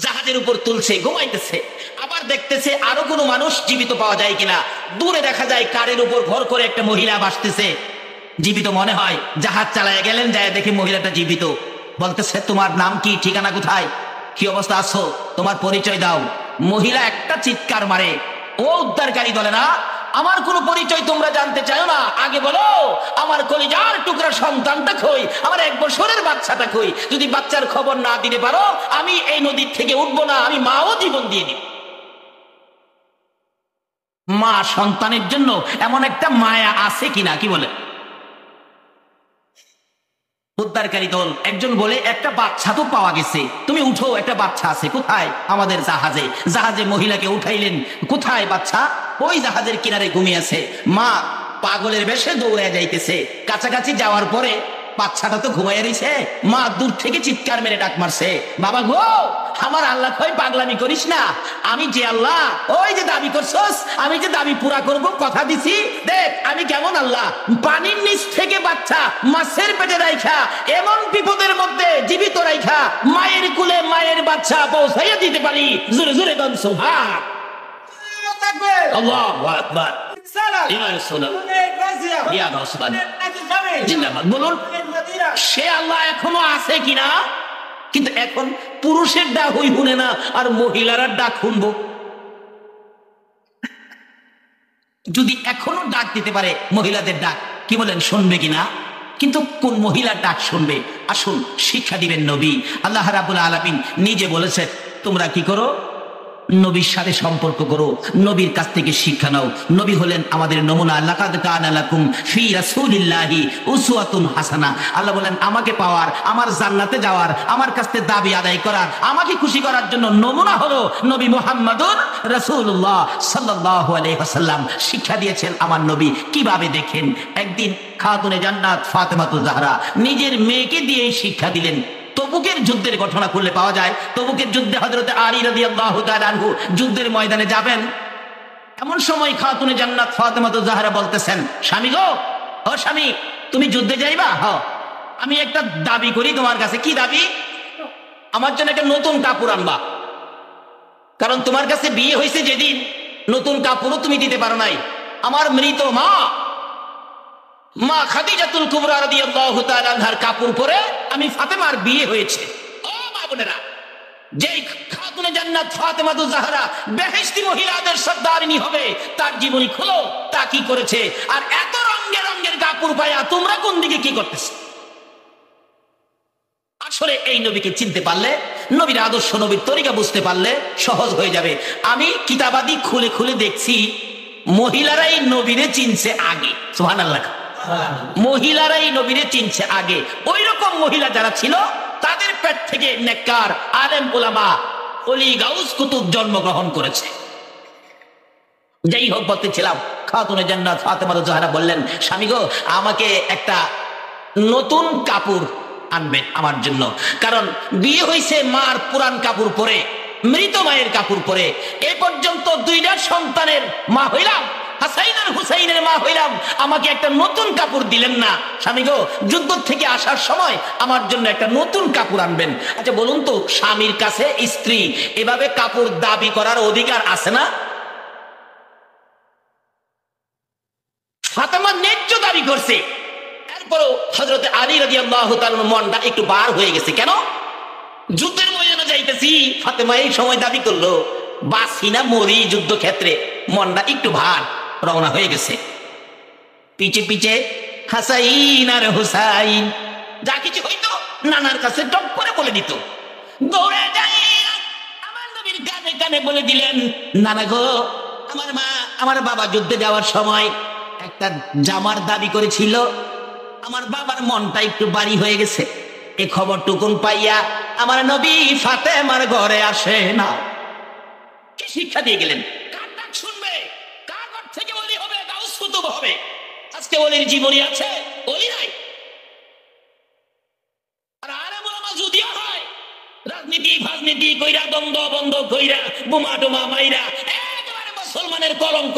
জাহাজের উপর তুলছে, ঘুমাইতেছে। আবার দেখতেছে আরো কোনো মানুষ জীবিত পাওয়া যায় কিনা। দূরে দেখা যায় কারের উপর ভর করে একটা মহিলা ভাসতেছে, জীবিত মনে হয়। জাহাজ চালায় গেলেন, যায় দেখে মহিলাটা জীবিত। বলতেছে, তোমার নাম কি, ঠিকানা কোথায়, কি অবস্থা আছো, তোমার পরিচয় দাও। মহিলা একটা চিৎকার মারে, ও উদ্ধারকারী দলে না, আমার কোনো পরিচয় তোমরা জানতে চাও না, আগে বলো আমার কলিজার টুকরা সন্তানটা কই, আমার 1 বছরের বাচ্চাটা কই। যদি বাচ্চার খবর না দিতে পারো, আমি এই নদীর থেকে উঠবো না, আমি মাও জীবন দিয়ে দিব। মা সন্তানের জন্য এমন একটা মায়া আছে কিনা, কি বলে? উদ্ধারকারী দল একজন বলে, একটা বাচ্চা তো পাওয়া গেছে, তুমি উঠো, একটা বাচ্চা আছে। কোথায়? আমাদের জাহাজে। জাহাজে মহিলাকে উঠাইলেন। কোথায় বাচ্চা? ওই জাহাজের কিনারে ঘুমিয়ে আছে। মা পাগলের বেশে দৌড়ে যাইতেছে। কাছাকাছি যাওয়ার পরে বাচ্চাটা তো ঘুমাইয়া রইছে। মা দূর থেকে চিৎকার মেরে ডাক মারছে, বাবা গো, আমার আল্লাহ কই পাগলামি করিস না, আমি যে আল্লাহ, ওই যে দাবি করছস, আমি যে দাবি পুরা করব, কথা দিছি, দেখ আমি কেমন আল্লাহ। পানির নিচ থেকে বাচ্চা মাছের পেটে রাইখা, এমন বিপদের মধ্যে জীবিত রাইখা, মায়ের কুলে মায়ের বাচ্চা পৌঁছাইয়া দিতে পারি। জোরে জোরে গান সুবহান আল্লাহু আকবার। বলুন সে আল্লাহ এখনো আছে কিনা? কিন্তু এখন পুরুষের ডাক হই শুনে না, আর মহিলারা ডাক শুনবো। যদি এখনো ডাক দিতে পারে মহিলাদের ডাক, কি বলেন শুনবে কিনা? কিন্তু কোন মহিলার ডাক শুনবে? আসুন শিক্ষা দিবেন নবী। আল্লাহ রাব্বুল আলামিন নিজে বলেছে, তোমরা কি করো? নবীর সাথে সম্পর্ক করো, নবীর কাছ থেকে শিক্ষা নাও। নবী হলেন আমাদের নমুনা। লাকাদ কানা লাকুম ফি রাসূলিল্লাহি উসওয়াতুন হাসানা। আল্লাহ বলেন আমাকে পাওয়ার, আমার জান্নাতে যাওয়ার, আমার কাছ থেকে দাবি আদায় করার, আমাকে খুশি করার জন্য নমুনা হলো নবী মুহাম্মদুর রাসূলুল্লাহ সাল্লাল্লাহু আলাইহি ওয়াসাল্লাম। শিক্ষা দিয়েছেন আমার নবী। কিভাবে দেখেন, একদিন খাতুনে জান্নাত ফাতেমাতুজ জাহরা নিজের মেয়েকে দিয়ে শিক্ষা দিলেন। তবুকের যুদ্ধের ঘটনা করলে পাওয়া যায়। তবুকের যুদ্ধে হযরত আলী রাদিয়াল্লাহু তাআলা আনহু যুদ্ধের ময়দানে যাবেন। এমন সময় খাতুনে জান্নাত ফাতেমাতুজ জাহরা বলতেছেন, স্বামী গো, ও স্বামী, তুমি যুদ্ধে যাইবা? হ্যাঁ। আমি একটা দাবি করি তোমার কাছে। কি দাবি? আমার জন্য একটা নতুন কাপড় আনবা। কারণ তোমার কাছে বিয়ে হয়েছে যেদিন, নতুন কাপড়ও তুমি দিতে পারো নাই। আমার মৃত মা খাদিজাতুল কুবরা রাদিয়াল্লাহু তাআলা আনহার কাপড় পরে আমি ফাতেমার বিয়ে হয়েছে। ও মা বোনেরা, যেই খাতুনে জান্নাত ফাতেমাতুজ জাহরা বেহেশতি মহিলাদের সর্দারিনী হবে, তার জীবনী খোলো, তা কি করেছে। আর এত রঙের রঙের কাপড় পায়া তোমরা কোন দিকে কি করতেছ? আসলে এই নবীকে চিনতে পারলে, নবীর আদর্শ, নবীর তরিকা বুঝতে পারলে সহজ হয়ে যাবে। আমি কিতাবাদি খুলে খুলে দেখছি, মহিলারাই নবীরে চিনছে আগে। সুবহানাল্লাহ। মহিলারাই নবীরে চিনছে আগে। ওই রকম মহিলা যারা ছিল, তাদের পেট থেকে নেককার আলেম উলামা ওলি গাউস কুতুব জন্মগ্রহণ করেছে। যেই হোক, বলতেছিলাম, খাতুনে জান্নাত ফাতেমাতুজ জাহরা বললেন, স্বামী গো, আমাকে একটা নতুন কাপড় আনবেন আমার জন্য। কারণ বিয়ে হয়েছে মার পুরান কাপড় পরে, মৃত মায়ের কাপড় পরে। এ পর্যন্ত দুইটা সন্তানের মা হইলাম, হাসাইন আর হুসাইনের মা হইলাম, আমাকে একটা নতুন কাপড় দিলেন না। স্বামী গো, যুদ্ধ থেকে আসার সময় আমার জন্য একটা নতুন কাপড় আনবেন। আচ্ছা বলুন তো, স্বামীর কাছে স্ত্রী এভাবে কাপড় দাবি করার অধিকার আছে না? ফাতেমা ন্যায্য দাবি করছে। এরপরও হযরত আলী রাদিয়াল্লাহু তাআলার মনটা একটু বার হয়ে গেছে। কেন? যুদ্ধের ময়দানে যাইতেছি, ফাতেমা এই সময় দাবি করলো, বাঁচি না মরি যুদ্ধক্ষেত্রে, মনটা একটু ভার, রওনা হয়ে গেছে। পিছে পিছে হাসাইন আর হুসাইন যা কিছু হইতো নানার কাছে টপ করে বলে দিত। দৌড়ে যাই আমার নবীর কানে কানে বলে দিলেন, নানা গো, আমার মা, আমার বাবা যুদ্ধে যাওয়ার সময় একটা জামার দাবি করেছিল। আমার বাবার মনটা একটু বাড়ি হয়ে গেছে। এ খবর টুকুন পাইয়া আমার নবী ফাতেমার ঘরে আসে না। কি শিক্ষা দিয়ে গেলেন? কার ডাক শুনবে? কার ঘর থেকে ওলি হবে, গাউস কুতুব হবে? আজকে ওলির জীবনী আছে, ওলি নাই। আর আলেম ওলামা যদিও হয়, রাজনীতি ফাজনীতি কইরা, দ্বন্দ্ব বন্ধ কইরা, বোমা টোমা মাইরা একেবারে মুসলমানের কলঙ্ক